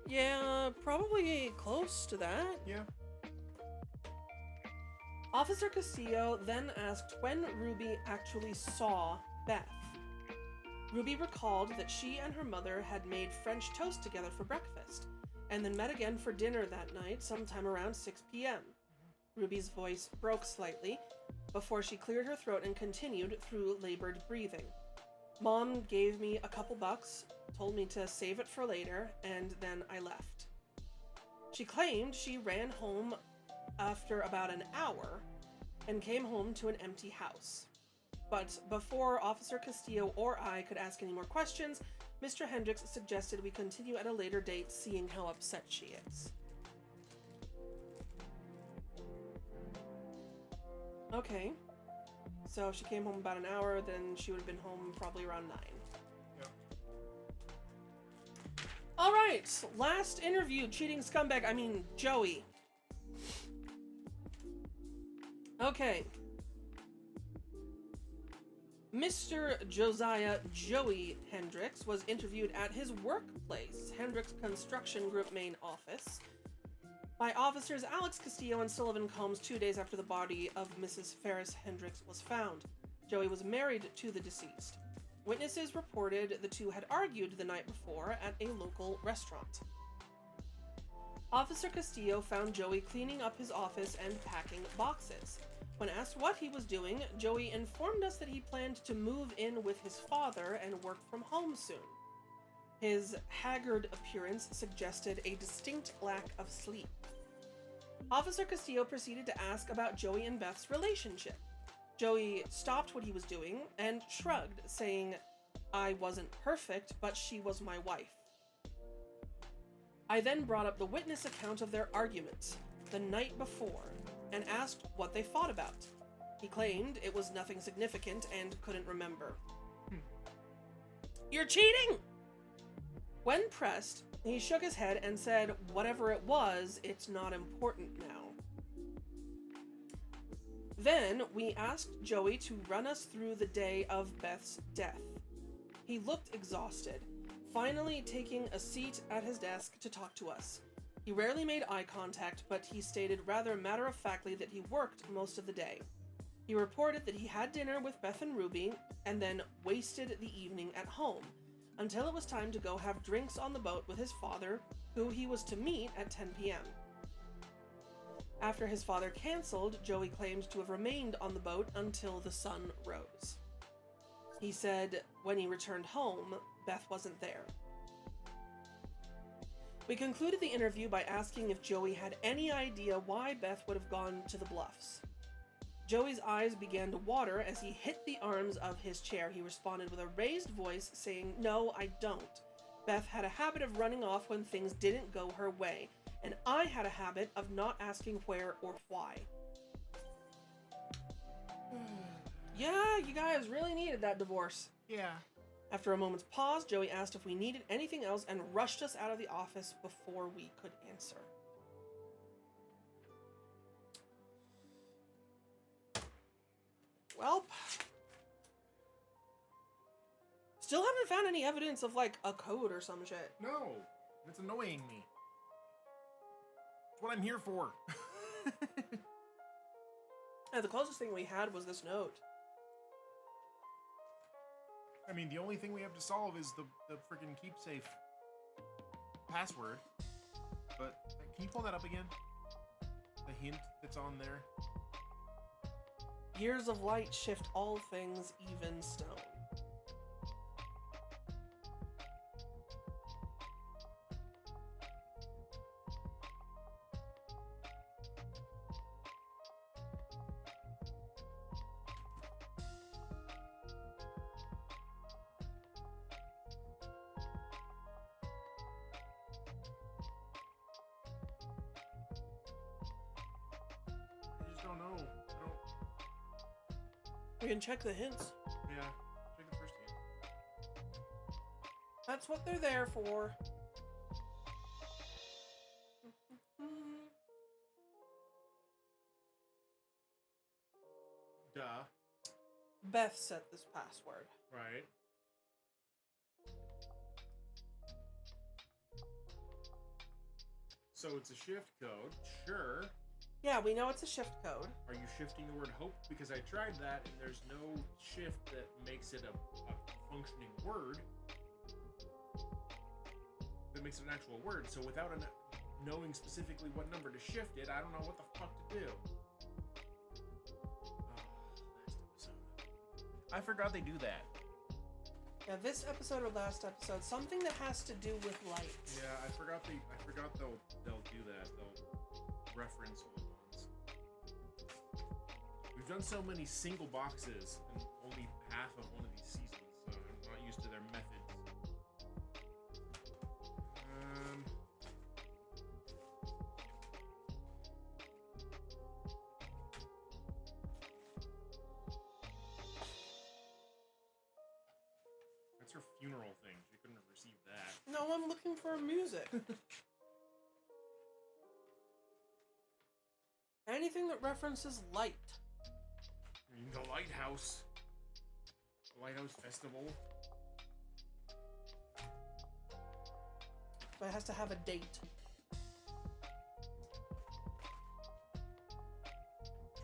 Yeah, probably close to that. Yeah. Officer Castillo then asked when Ruby actually saw Beth. Ruby recalled that she and her mother had made French toast together for breakfast, and then met again for dinner that night sometime around 6 p.m. Ruby's voice broke slightly before she cleared her throat and continued through labored breathing. Mom gave me a couple bucks, told me to save it for later, and then I left. She claimed she ran home after about an hour and came home to an empty house. But before Officer Castillo or I could ask any more questions, Mr. Hendricks suggested we continue at a later date, seeing how upset she is. Okay. So if she came home about an hour, then she would have been home probably around 9. Yep. All right, last interview, cheating scumbag. I mean, Joey. Okay. Mr. Josiah Joey Hendricks was interviewed at his workplace, Hendricks Construction Group main office, by officers Alex Castillo and Sullivan Combs 2 days after the body of Mrs. Ferris Hendricks was found. Joey was married to the deceased. Witnesses reported the two had argued the night before at a local restaurant. Officer Castillo found Joey cleaning up his office and packing boxes. When asked what he was doing, Joey informed us that he planned to move in with his father and work from home soon. His haggard appearance suggested a distinct lack of sleep. Officer Castillo proceeded to ask about Joey and Beth's relationship. Joey stopped what he was doing and shrugged, saying, "I wasn't perfect, but she was my wife." I then brought up the witness account of their argument the night before and asked what they fought about. He claimed it was nothing significant and couldn't remember. "You're cheating!" When pressed, he shook his head and said, "Whatever it was, it's not important now." Then we asked Joey to run us through the day of Beth's death. He looked exhausted, finally taking a seat at his desk to talk to us. He rarely made eye contact, but he stated rather matter-of-factly that he worked most of the day. He reported that he had dinner with Beth and Ruby and then wasted the evening at home until it was time to go have drinks on the boat with his father, who he was to meet at 10 p.m. After his father canceled, Joey claimed to have remained on the boat until the sun rose. He said when he returned home, Beth wasn't there. We concluded the interview by asking if Joey had any idea why Beth would have gone to the Bluffs. Joey's eyes began to water as he hit the arms of his chair. He responded with a raised voice, saying, "No, I don't. Beth had a habit of running off when things didn't go her way, and I had a habit of not asking where or why." Yeah, you guys really needed that divorce. Yeah. After a moment's pause, Joey asked if we needed anything else and rushed us out of the office before we could answer. Welp. Still haven't found any evidence of, like, a code or some shit. No, it's annoying me. It's what I'm here for. Yeah, the closest thing we had was this note. I mean, the only thing we have to solve is the freaking keep safe password. But can you pull that up again? The hint that's on there. Years of light shift all things, even stone. I just don't know. We can check the hints. Yeah, check the first hint. That's what they're there for. Duh. Beth set this password. Right. So it's a shift code, sure. Yeah, we know it's a shift code. Are you shifting the word hope? Because I tried that and there's no shift that makes it a functioning word. That makes it an actual word. So without knowing specifically what number to shift it, I don't know what the fuck to do. Last episode. I forgot they do that. Yeah, this episode or last episode, something that has to do with light. Yeah, I forgot they'll do that. They'll reference old ones. We've done so many single boxes in only half of one of these seasons, so I'm not used to their methods. That's her funeral thing. She couldn't have received that. No, I'm looking for music. Anything that references light. The lighthouse. The lighthouse festival. But it has to have a date.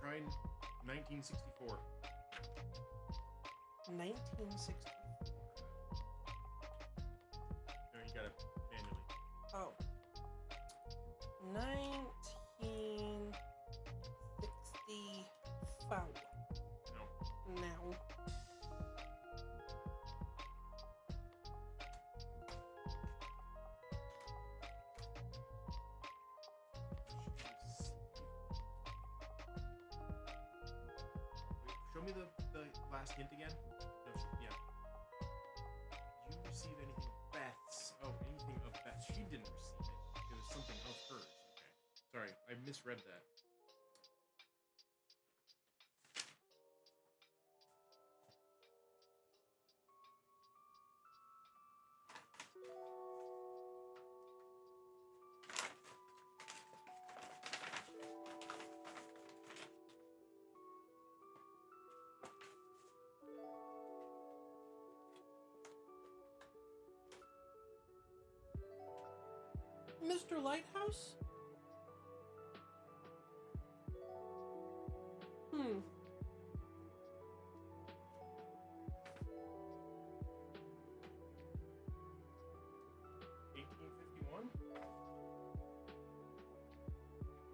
Try 1964. 1964. 1965. No. Now. Wait, show me the last hint again. No, yeah. You receive anything of Beth's? Oh, anything of Beth's. She didn't receive it. It was something of hers. Okay. Sorry, I misread that. Mr. Lighthouse? Hmm.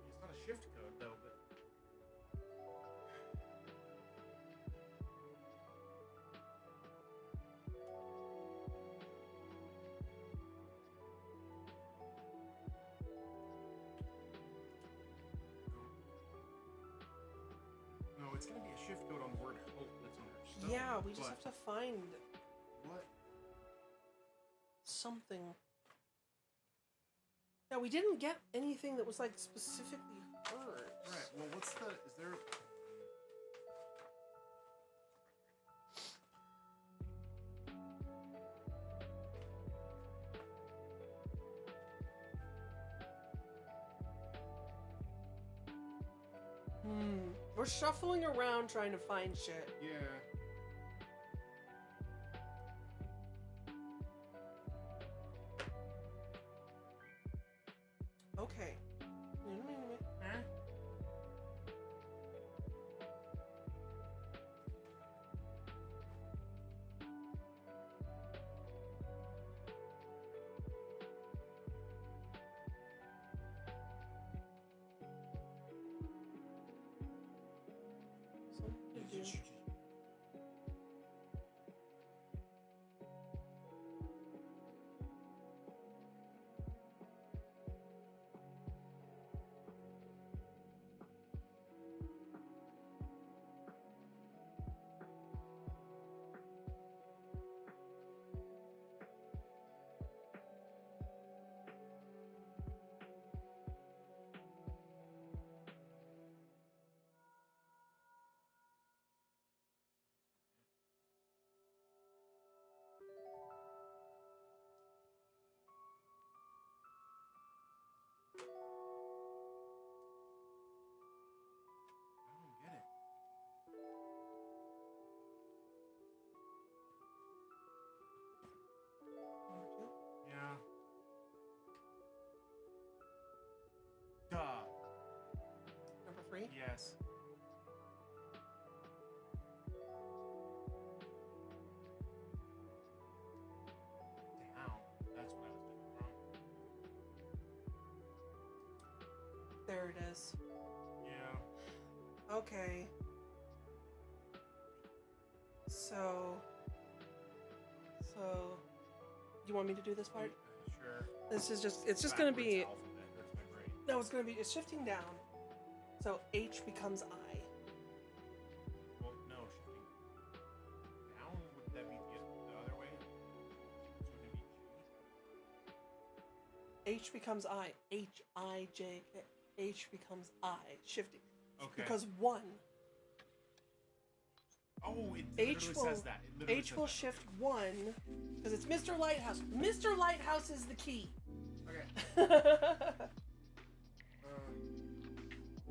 It's not a shift code though, but no, it's gonna be a shift code on the word hope that's on her stone. Yeah, we just but have to find what? something. Yeah, we didn't get anything that was like specifically hers. Right. Well, what's the? Is there? We're shuffling around trying to find shit. Yeah. Okay. Huh? I don't get it. Yeah. Duh. Number 3? Yes. Down. That's what I was doing wrong. There it is. Yeah. Okay. So, you want me to do this part? Sure. This is it's just gonna be, Backwards alphabet hurts my brain. no, it's gonna be, it's shifting down. So H becomes I. Well, no, shifting down, would that be the other way? So would it be G? H becomes I. H-I-J-K. H becomes I. Shifting. Okay. Because 1. Oh, it H literally says that. It literally H says will that. shift 1 because it's Mr. Lighthouse. Mr. Lighthouse is the key. Okay.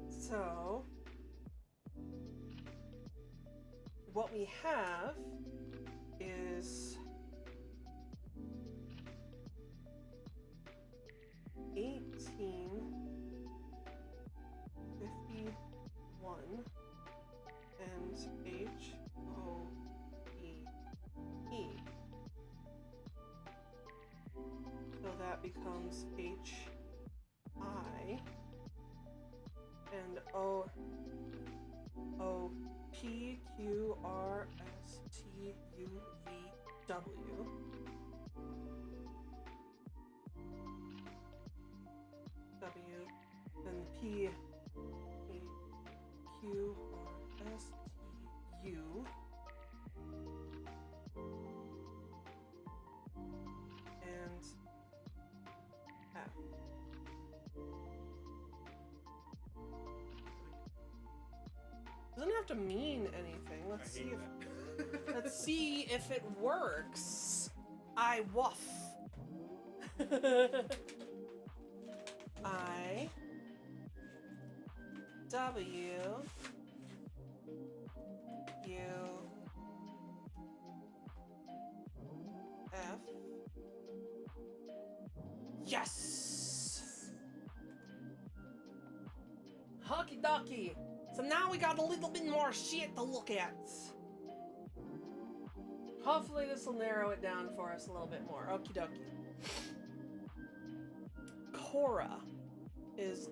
So, what we have is 1851 and H-O-P-E. So that becomes H-I. O O P Q R S T U V W. W and P Q R S T U and F. Doesn't have to mean anything. Let's see if let's see if it works. I woof. I W U F. Yes! Hockey docky. So now we got a little bit more shit to look at. Hopefully this will narrow it down for us a little bit more. Okie dokie. Cora is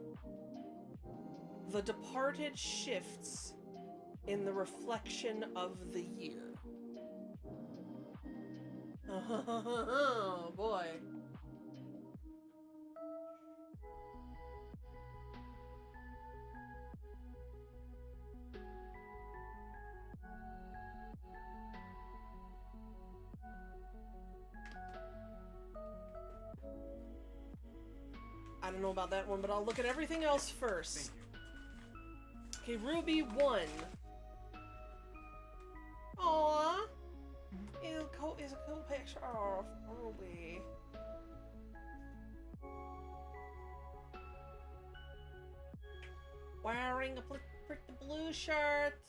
the departed shifts in the reflection of the year. Oh boy. I don't know about that one, but I'll look at everything else first. Thank you. Okay, Ruby 1. Aww. Is a cool picture of Ruby. Wearing a pretty blue shirt.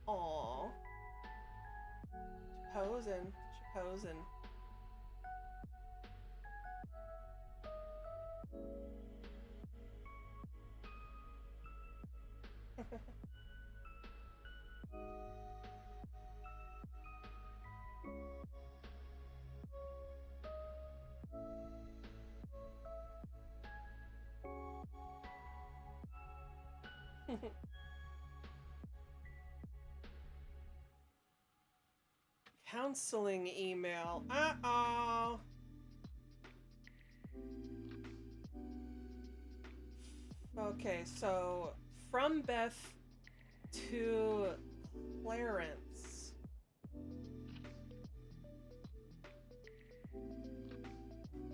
Aww. She posing. She posing. Counseling email. Uh-oh. Okay, so from Beth to Clarence.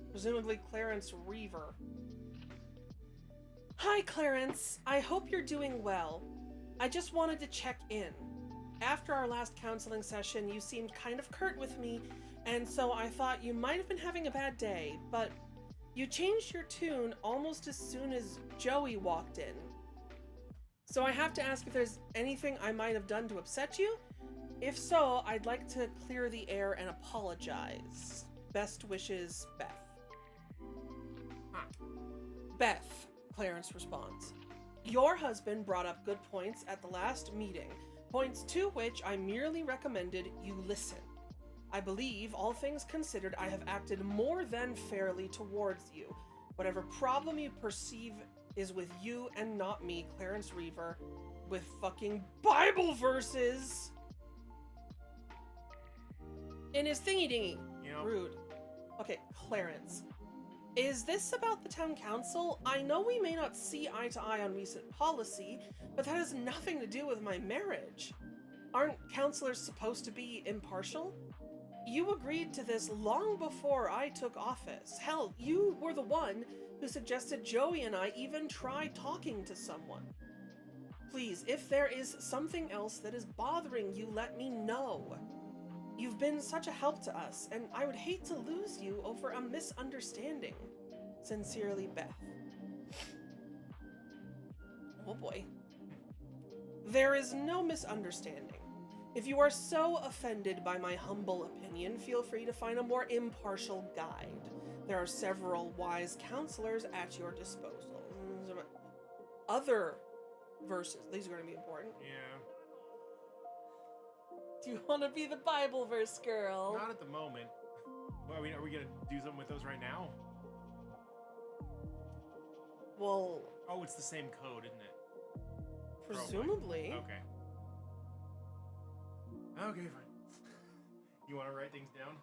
Presumably Clarence Reaver. Hi, Clarence. I hope you're doing well. I just wanted to check in. After our last counseling session, you seemed kind of curt with me, and so I thought you might have been having a bad day, but you changed your tune almost as soon as Joey walked in. So I have to ask if there's anything I might have done to upset you? If so, I'd like to clear the air and apologize. Best wishes, Beth. Beth, Clarence responds. Your husband brought up good points at the last meeting, points to which I merely recommended you listen. I believe, all things considered, I have acted more than fairly towards you. Whatever problem you perceive is with you and not me, Clarence Reaver, with fucking Bible verses in his thingy-dingy. Yep. Rude. Okay, Clarence. Is this about the town council? I know we may not see eye to eye on recent policy, but that has nothing to do with my marriage. Aren't counselors supposed to be impartial? You agreed to this long before I took office. Hell, you were the one who suggested Joey and I even try talking to someone. Please, if there is something else that is bothering you, let me know. You've been such a help to us, and I would hate to lose you over a misunderstanding. Sincerely, Beth. Oh boy. There is no misunderstanding. If you are so offended by my humble opinion, feel free to find a more impartial guide. There are several wise counselors at your disposal. Other verses, these are going to be important. Yeah. Do you want to be the Bible verse girl? Not at the moment. Well, are we gonna do something with those right now? Well, Oh, it's the same code, isn't it? presumably. Okay. Okay, fine. You want to write things down?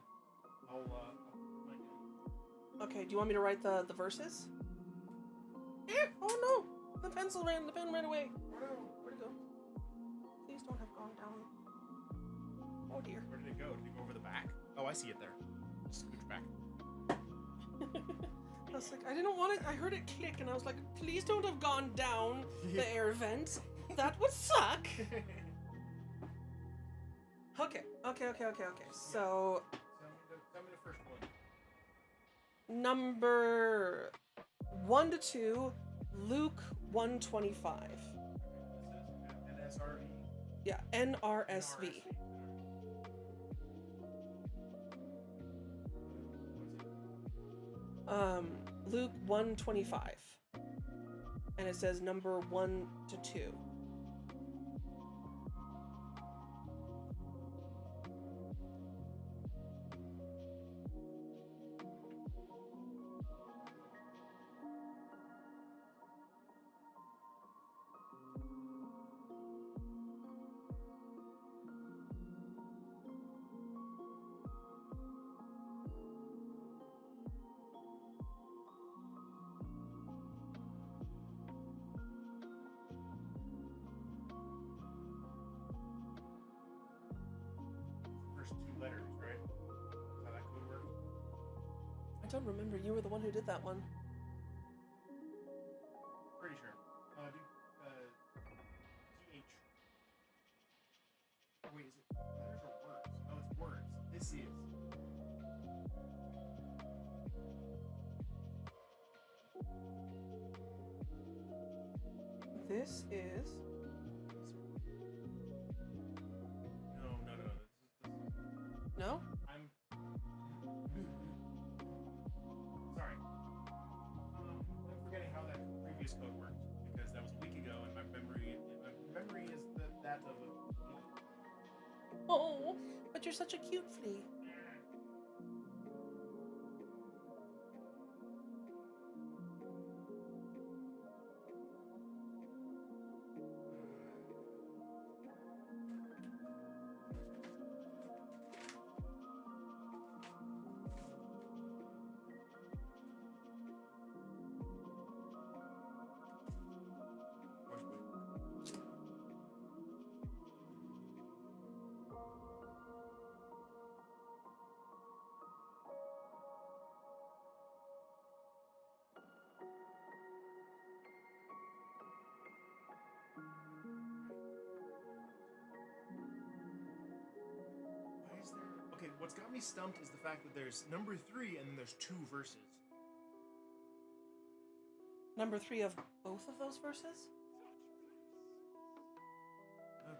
I'll find it. Okay, do you want me to write the verses? Oh no! The pen ran away. Where'd it go? Please don't have gone down. Oh dear. Where did it go? Did it go over the back? Oh, I see it there. Just scooch back. I was like, I didn't want it. I heard it click, and I was like, please don't have gone down the air vent. That would suck. Okay. So, Tell me the first one. number 1 to 2, Luke 125. This is NSRV. Yeah, NRSV. Luke 125. And it says number 1 to 2. First two letters, right? That's how that code works. I don't remember. You were the one who did that one. Pretty sure. Do TH. Oh, wait, is it letters or words? Oh, it's words. This is. This is. No. This is. No? I'm. Sorry. I'm forgetting how that previous code worked because that was a week ago, and my memory is that of a. Oh, but you're such a cute flea. Why is there? Okay, what's got me stumped is the fact that there's number 3 and then there's 2 verses. Number 3 of both of those verses?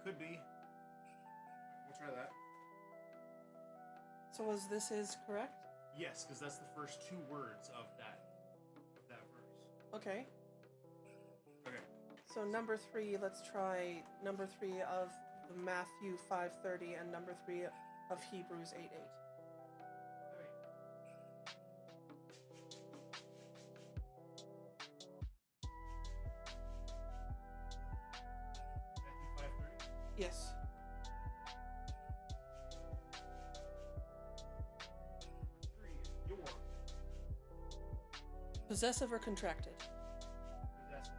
Could be. We'll try that. So this is correct? Yes, because that's the first 2 words of that verse. Okay. Okay. So number 3, let's try number 3 of Matthew 5:30 and number 3 of Hebrews 8:8. Matthew 5:30. Yes. Number 3 is your Possessive or contracted? possessive.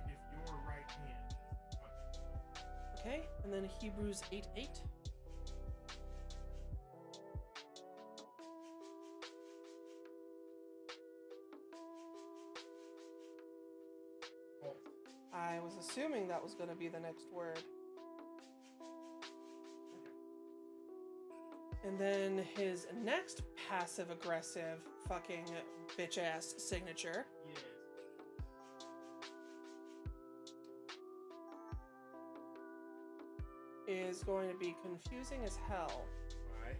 And if your right hand is the front. Okay. And then Hebrews 8:8. False. I was assuming that was going to be the next word. And then his next passive aggressive fucking bitch ass signature Yes. is going to be confusing as hell Why?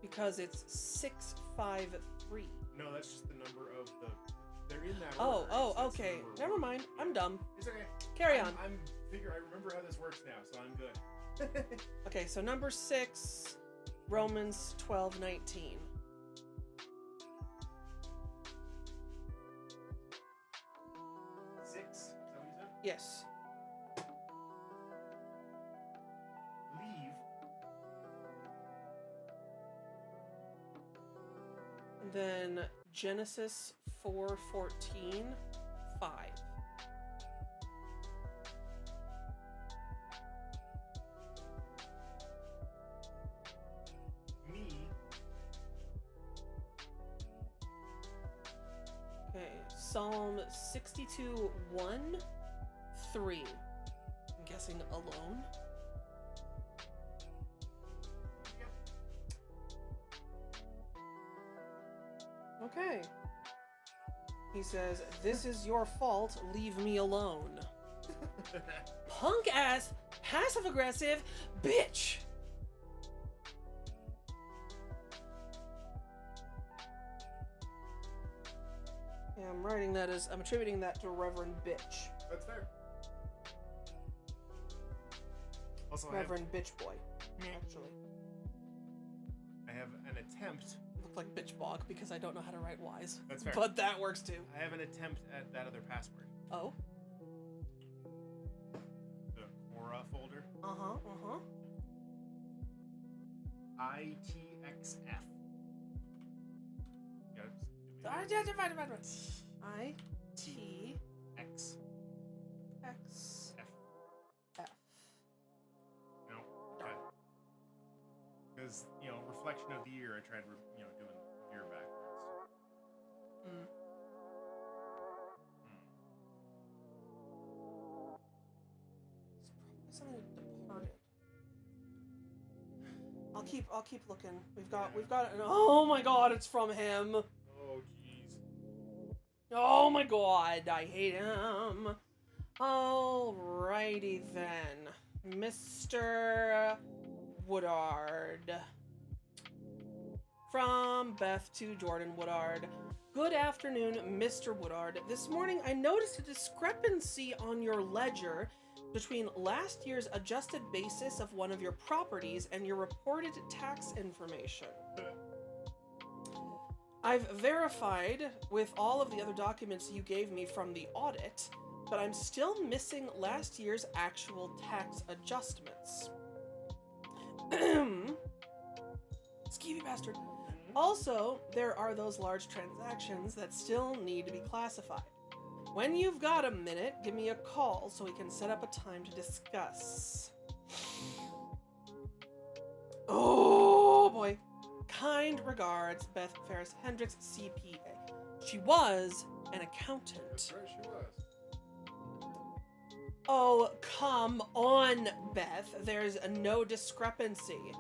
because it's 653. No, that's just the number of the. They're in that Oh, order. oh, That's the okay. number Never one. mind. Yeah. I'm dumb. It's okay. Carry I'm- on. I remember how this works now, so I'm good. Okay, so number 6 Romans 12:19. 6? Is that what you said? Yes. Leave. And then Genesis 4:14, 5. Me. Okay. Psalm 62:1, 3. I'm guessing alone. Yep. Okay. He says, "This is your fault. Leave me alone." Punk ass, passive aggressive bitch. Yeah, I'm attributing that to Reverend Bitch. That's fair. Also, Reverend Bitch Boy, actually. I have an attempt. Look like Bitch Bog because I don't know how to write Y's. That's fair. But that works too. I have an attempt at that other password. Oh. The Quora folder. Uh-huh. ITXF. Got it? I T X. X F. F. No. Okay. Because, reflection of the year, I tried, doing the year backwards. Mm. It's probably something departed. I'll keep looking. We've got oh my god, it's from him. Oh, jeez. Oh my god, I hate him. Alrighty then. Mr. Woodard. From Beth to Jordan Woodard. Good afternoon, Mr. Woodard. This morning I noticed a discrepancy on your ledger between last year's adjusted basis of one of your properties and your reported tax information. I've verified with all of the other documents you gave me from the audit, but I'm still missing last year's actual tax adjustments. Skeevy bastard. Also, there are those large transactions that still need to be classified. When you've got a minute, give me a call so we can set up a time to discuss. Oh boy. Kind regards, Beth Ferris Hendricks, CPA. She was an accountant. That's right, she was. Oh, come on, Beth. There's no discrepancy.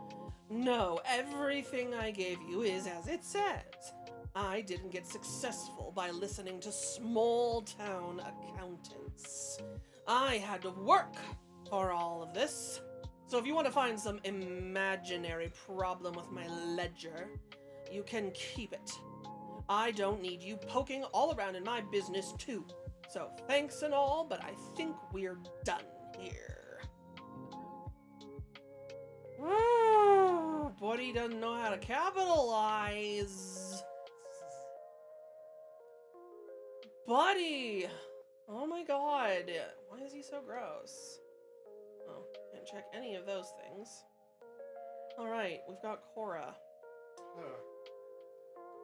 No, everything I gave you is as it says. I didn't get successful by listening to small-town accountants. I had to work for all of this. So if you want to find some imaginary problem with my ledger, you can keep it. I don't need you poking all around in my business too. So thanks and all, but I think we're done here. Buddy doesn't know how to capitalize. Buddy! Oh my god. Why is he so gross? Oh, can't check any of those things. Alright, we've got Cora.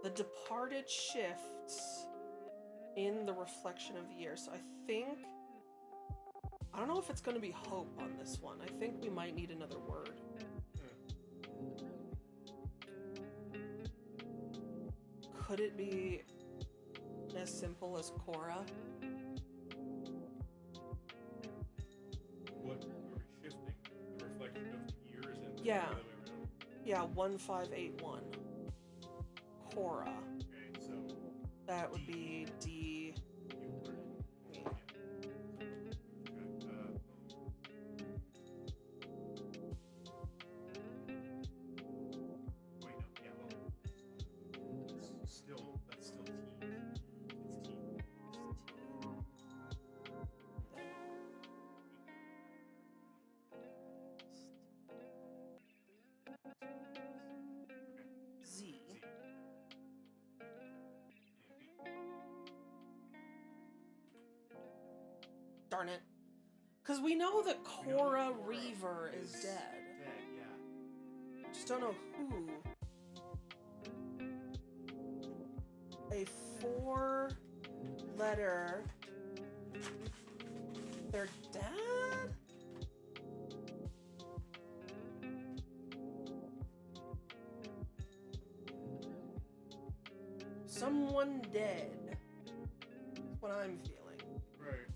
The departed shifts in the reflection of the year. So I don't know if it's going to be hope on this one. I think we might need another word. Could it be as simple as Cora? What are we shifting? The reflection of the years and Yeah. the other way around? Yeah, 1581. Cora. Okay, so That would be D. you were in. Yeah. Wait, no, yeah, well, that's still T. It's T. darn it. Because we know that We know Cora that Reaver is dead. Dead, yeah. Just don't know who. A 4-letter. Their dad? Someone dead. That's what I'm feeling. Right.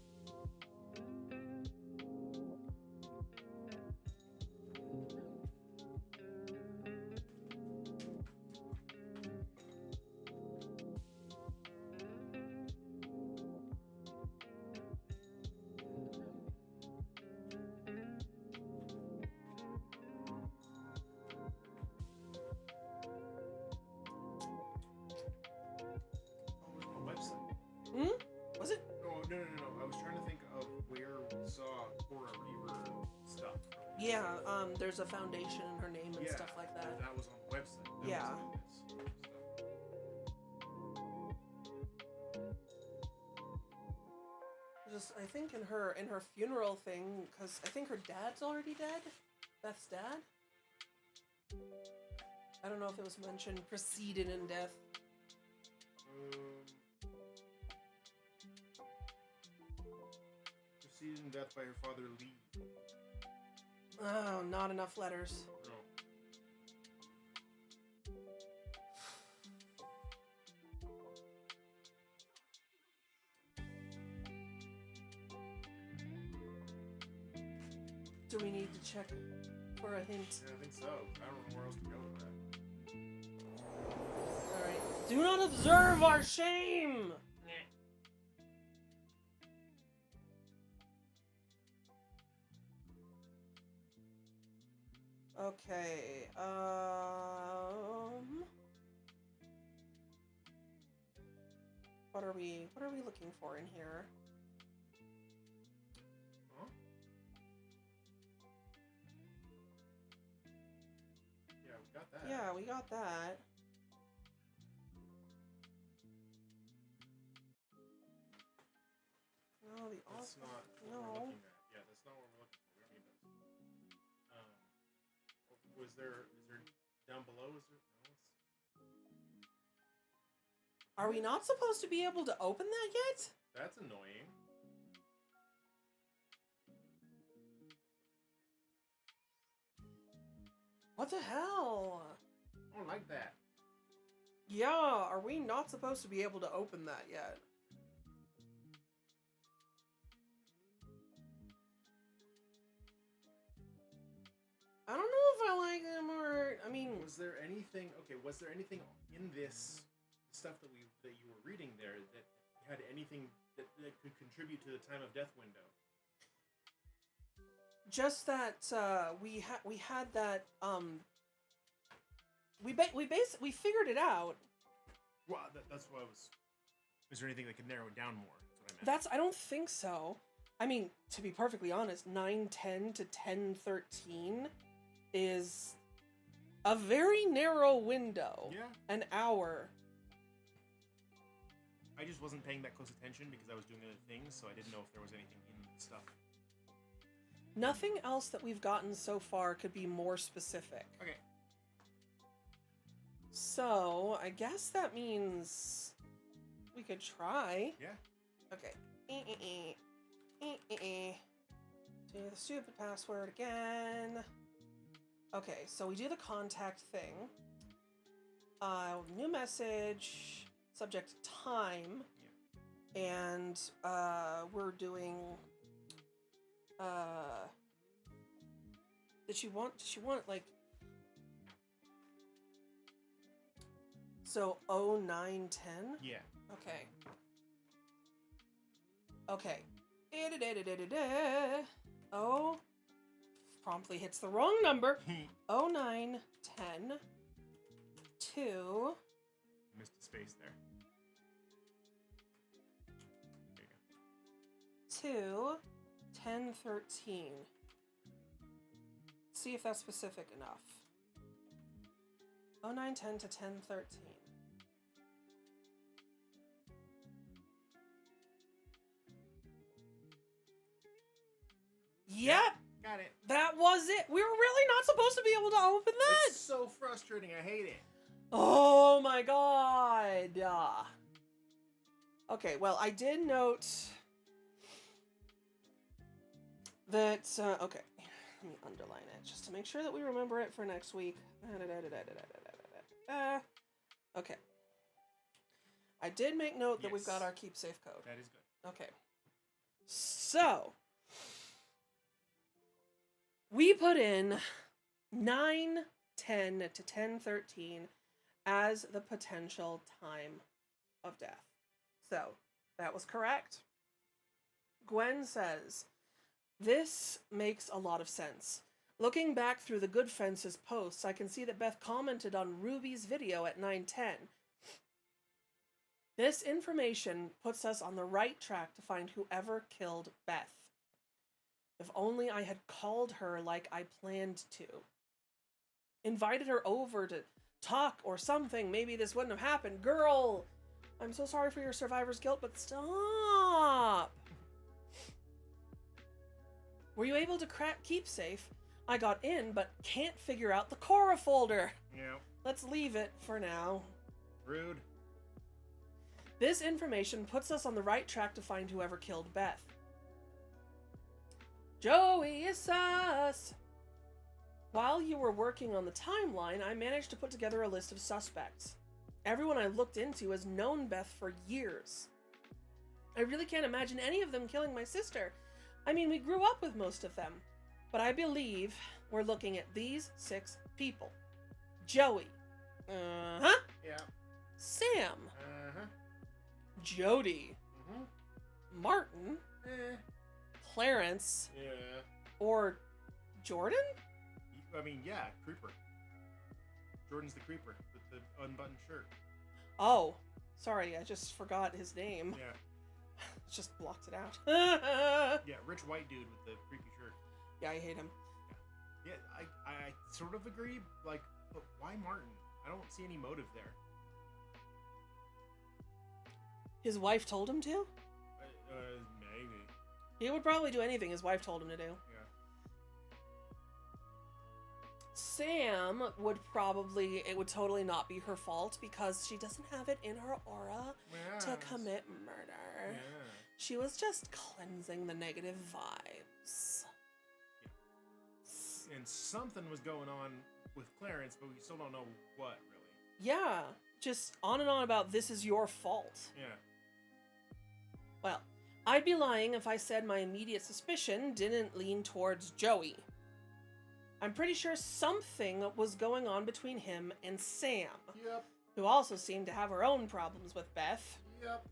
Oh, it was on a website. Was it? Oh, no. I was trying to think of where we saw Cora Reaver stuff. Yeah, there's a foundation in her name and Yeah, stuff like that. That was on the website. That Yeah. wasn't in this stuff. Just, I think in her funeral thing, because I think her dad's already dead. Beth's dad. I don't know if it was mentioned preceded in death. Preceded in death by her father Lee. Oh, not enough letters. No. Do we need to check for a hint? Yeah, I think so. I don't know where else to go with that. Alright. Do not observe our shame! Okay, what are we looking for in here? Huh? Yeah, we got that. Yeah, we got that. No, the That's not what we're no. looking at. Yeah, that's not what we're looking for. We don't need those. Is there down below? Is there? No, Are we not supposed to be able to open that yet? that's annoying. What the hell? I don't like that. Yeah, are we not supposed to be able to open that yet? I don't know if I like them or, I mean, Was there anything in this stuff that you were reading there that had anything that could contribute to the time of death window? just that we had that we figured it out. Well, that's what I was. Is there anything that could narrow it down more? That's what I meant. I don't think so. I mean, to be perfectly honest, 9:10 to 10:13 is a very narrow window. Yeah. An hour. I just wasn't paying that close attention because I was doing other things, so I didn't know if there was anything in the stuff. Nothing else that we've gotten so far could be more specific. Okay. So, I guess that means we could try. Yeah. Okay. Do the stupid password again. Okay, so we do the contact thing. New message, subject time, and we're doing. Did she want like? So 0910? Yeah. Okay. Okay. Oh, promptly hits the wrong number. 0910 2 Missed a space there. There you go. 2 1013. See if that's specific enough. 0910 to 1013. Yep, Got it. that was it. We were really not supposed to be able to open that. It's so frustrating. I hate it. Oh my god. Okay, well, I did note that, okay, let me underline it just to make sure that we remember it for next week. Okay. I did make note that we've got Yes. our keep safe code. That is good. Okay. So, we put in 9:10 to 10:13 as the potential time of death. So, that was correct. Gwen says, this makes a lot of sense. Looking back through the Good Fences posts, I can see that Beth commented on Ruby's video at 9:10. This information puts us on the right track to find whoever killed Beth. If only I had called her like I planned to. Invited her over to talk or something, maybe this wouldn't have happened. Girl, I'm so sorry for your survivor's guilt, but stop. Were you able to crack keep safe? I got in, but can't figure out the Cora folder. Yeah. Let's leave it for now. Rude. This information puts us on the right track to find whoever killed Beth. Joey is sus! While you were working on the timeline, I managed to put together a list of suspects. Everyone I looked into has known Beth for years. I really can't imagine any of them killing my sister. I mean, we grew up with most of them. But I believe we're looking at these 6 people. Joey. Uh-huh. Yeah. Sam. Uh-huh. Jody. Mm-hmm. Martin. Clarence. Yeah. Or Jordan? I mean, yeah, Creeper. Jordan's the Creeper with the unbuttoned shirt. Oh, sorry, I just forgot his name. Yeah. Just blocked it out. Yeah, rich white dude with the creepy shirt. Yeah, I hate him. Yeah, I sort of agree. Like, but why Martin? I don't see any motive there. His wife told him to? Maybe. He would probably do anything his wife told him to do. Yeah. Sam would probably, it would totally not be her fault because she doesn't have it in her aura to commit murder. Yeah. She was just cleansing the negative vibes. And something was going on with Clarence, but we still don't know what, really. Yeah, just on and on about this is your fault. Yeah. Well, I'd be lying if I said my immediate suspicion didn't lean towards Joey. I'm pretty sure something was going on between him and Sam, Yep. who also seemed to have her own problems with Beth. Yep.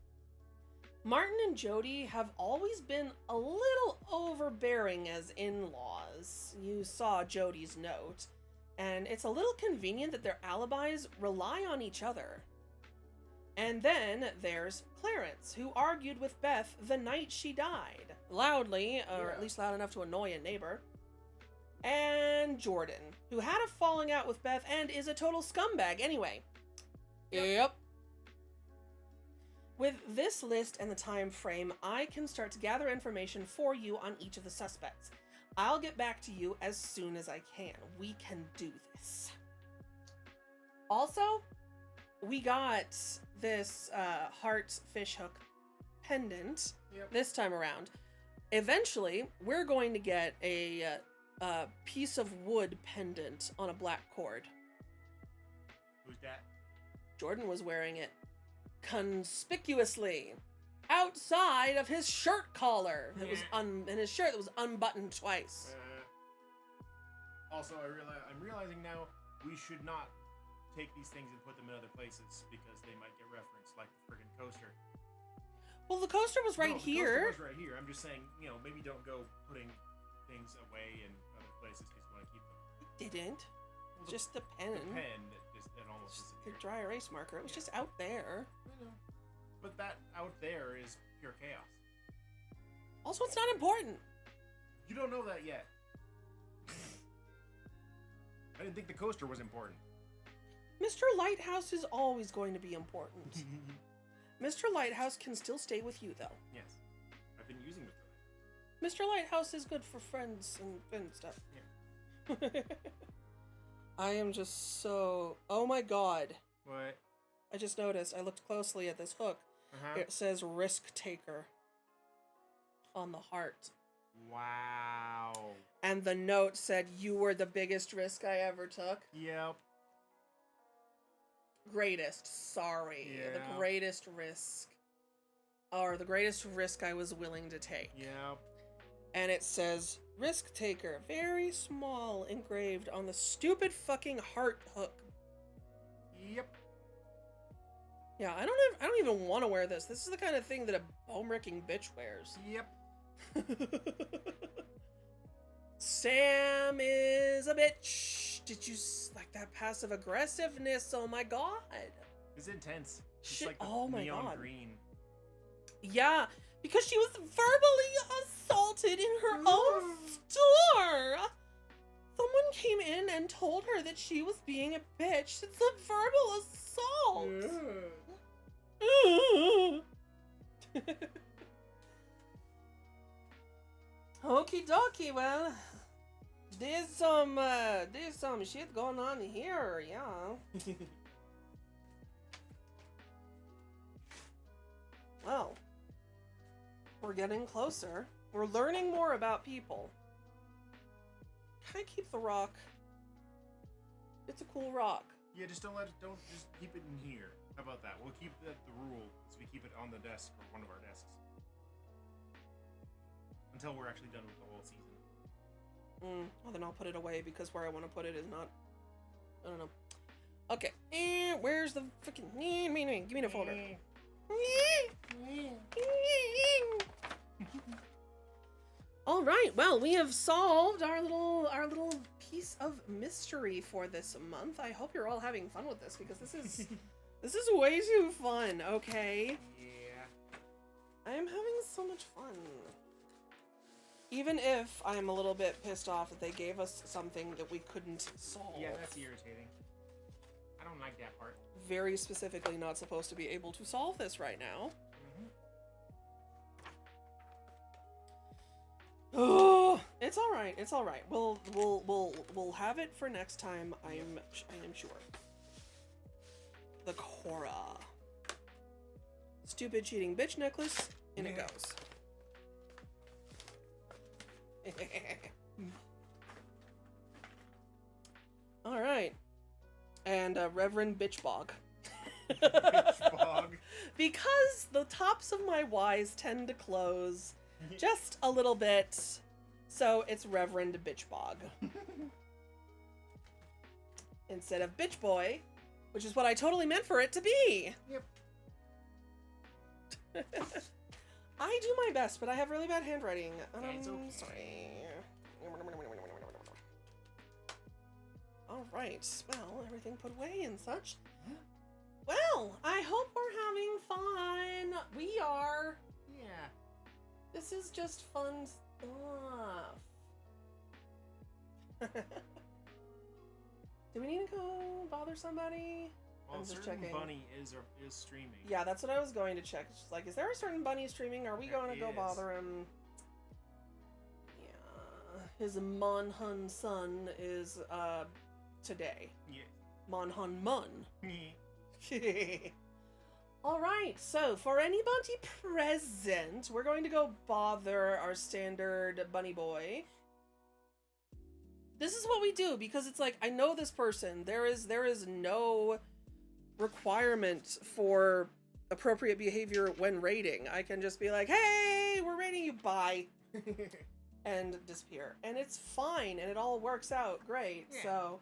Martin and Jody have always been a little overbearing as in-laws. You saw Jody's note, and it's a little convenient that their alibis rely on each other. And then there's Clarence, who argued with Beth the night she died. Loudly, or at least loud enough to annoy a neighbor. And Jordan, who had a falling out with Beth and is a total scumbag anyway. Yep. With this list and the time frame, I can start to gather information for you on each of the suspects. I'll get back to you as soon as I can. We can do this. Also, we got this heart fishhook pendant this time around. Eventually, we're going to get a piece of wood pendant on a black cord. Who's that? Jordan was wearing it conspicuously outside of his shirt collar. That was and his shirt that was unbuttoned twice. Also, I'm realizing now we should not take these things and put them in other places because they might get referenced, like the friggin' coaster. Well, the coaster was right No, here. The coaster was right here. I'm just saying, maybe don't go putting things away in other places because you want to keep them. It didn't. Well, Just the pen. The pen that almost Just a disappeared. dry erase marker. It was just out there. I know. But that out there is pure chaos. Also, it's not important. You don't know that yet. I didn't think the coaster was important. Mr. Lighthouse is always going to be important. Mr. Lighthouse can still stay with you, though. Yes. I've been using Mr. Mr. Lighthouse is good for friends and stuff. Yeah. I am just so... Oh my god. What? I just noticed, I looked closely at this hook. Uh-huh. It says risk taker on the heart. Wow. And the note said, you were the biggest risk I ever took. Yep. Greatest, sorry. Yeah. The greatest risk. Or the greatest risk I was willing to take. Yep. And it says, risk taker, very small, engraved on the stupid fucking heart hook. Yep. Yeah, I don't even want to wear this. This is the kind of thing that a bone-wrecking bitch wears. Yep. Sam is a bitch. Did you like that passive aggressiveness? Oh my god. It's intense. It's Shit. like the Oh my neon god. green. Yeah, because she was verbally assaulted in her own store. Someone came in and told her that she was being a bitch. It's a verbal assault. Okie dokie, well, there's some shit going on here, yeah. Well, we're getting closer. We're learning more about people. Can I keep the rock? It's a cool rock. Yeah, just don't just keep it in here. How about that? We'll keep that the rule, so we keep it on the desk or one of our desks. Until we're actually done with the whole season. Well, then I'll put it away because where I want to put it is not... I don't know. Okay, and where's the freaking... Give me the folder. All right, well, we have solved our little piece of mystery for this month. I hope you're all having fun with this because this is way too fun, okay? Yeah. I am having so much fun. Even if I'm a little bit pissed off that they gave us something that we couldn't solve. Yeah, that's irritating. I don't like that part. Very specifically not supposed to be able to solve this right now. Oh, it's all right. It's all right. We'll have it for next time. I am sure. The Cora. Stupid cheating bitch necklace. In it goes. All right. And Reverend Bitchbog. Bitchbog. Because the tops of my Ys tend to close just a little bit, so it's Reverend Bitchbog. Instead of Bitch Boy, which is what I totally meant for it to be. Yep. I do my best, but I have really bad handwriting. It's okay. Sorry. All right. Well, everything put away and such. Well, I hope we're having fun. We are. Yeah. This is just fun stuff. Do we need to go bother somebody? Well, I'm just certain checking. bunny is streaming. Yeah, that's what I was going to check. It's just like, is there a certain bunny streaming? Are we There going to go is. bother him? Yeah. His Monhun son is, today. Yeah. Monhun Mun. Alright, so for anybody present, we're going to go bother our standard bunny boy. This is what we do, because it's like, I know this person. There is no requirement for appropriate behavior when raiding. I can just be like, hey, we're raiding you, bye. And disappear. And it's fine, and it all works out great. Yeah. So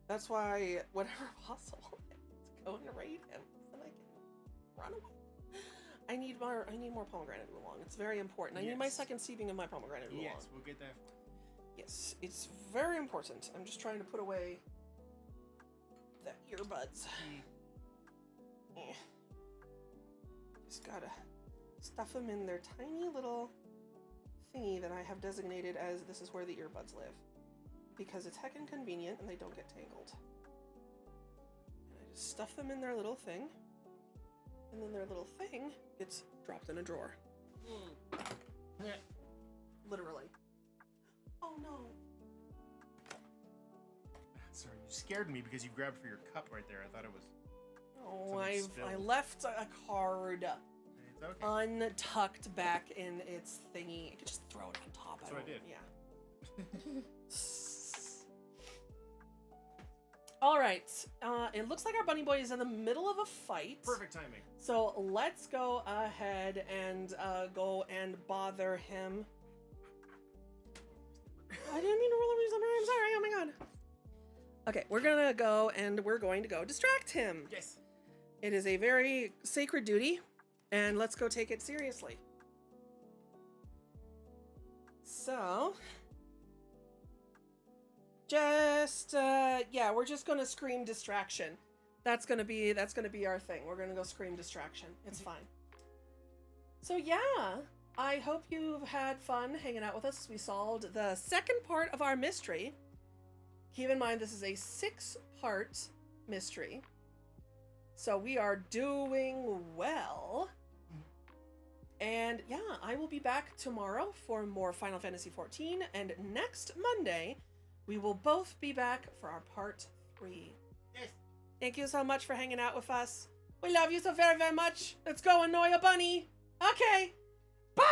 that's why, whenever possible, go and raid him, so I can run away. I need more pomegranate oolong. It's very important. I need my Yes. second steeping of my pomegranate oolong. Yes, we'll get that. Yes, it's very important. I'm just trying to put away the earbuds. Eh. Just gotta stuff them in their tiny little thingy that I have designated as this is where the earbuds live. Because it's heckin' convenient and they don't get tangled. And I just stuff them in their little thing. And then their little thing gets dropped in a drawer. literally. Oh no. Sorry, you scared me because you grabbed for your cup right there. I thought it was. Oh, Something I spilled. left a card It's okay. untucked back in its thingy. I could just throw it on top. That's what I did. Yeah. All right. It looks like our bunny boy is in the middle of a fight. Perfect timing. So let's go ahead and go and bother him. I didn't mean to roll over somewhere. I'm sorry. Oh my god. Okay, we're gonna go and we're going to go distract him. Yes. It is a very sacred duty, and let's go take it seriously. So, just yeah, we're just gonna scream distraction. That's gonna be our thing. We're gonna go scream distraction. It's fine. So yeah, I hope you've had fun hanging out with us as we solved the second part of our mystery. Keep in mind this is a 6-part mystery. So we are doing well. And yeah, I will be back tomorrow for more Final Fantasy XIV. And next Monday, we will both be back for our part 3. Yes. Thank you so much for hanging out with us. We love you so very, very much. Let's go annoy a bunny. Okay. Bye!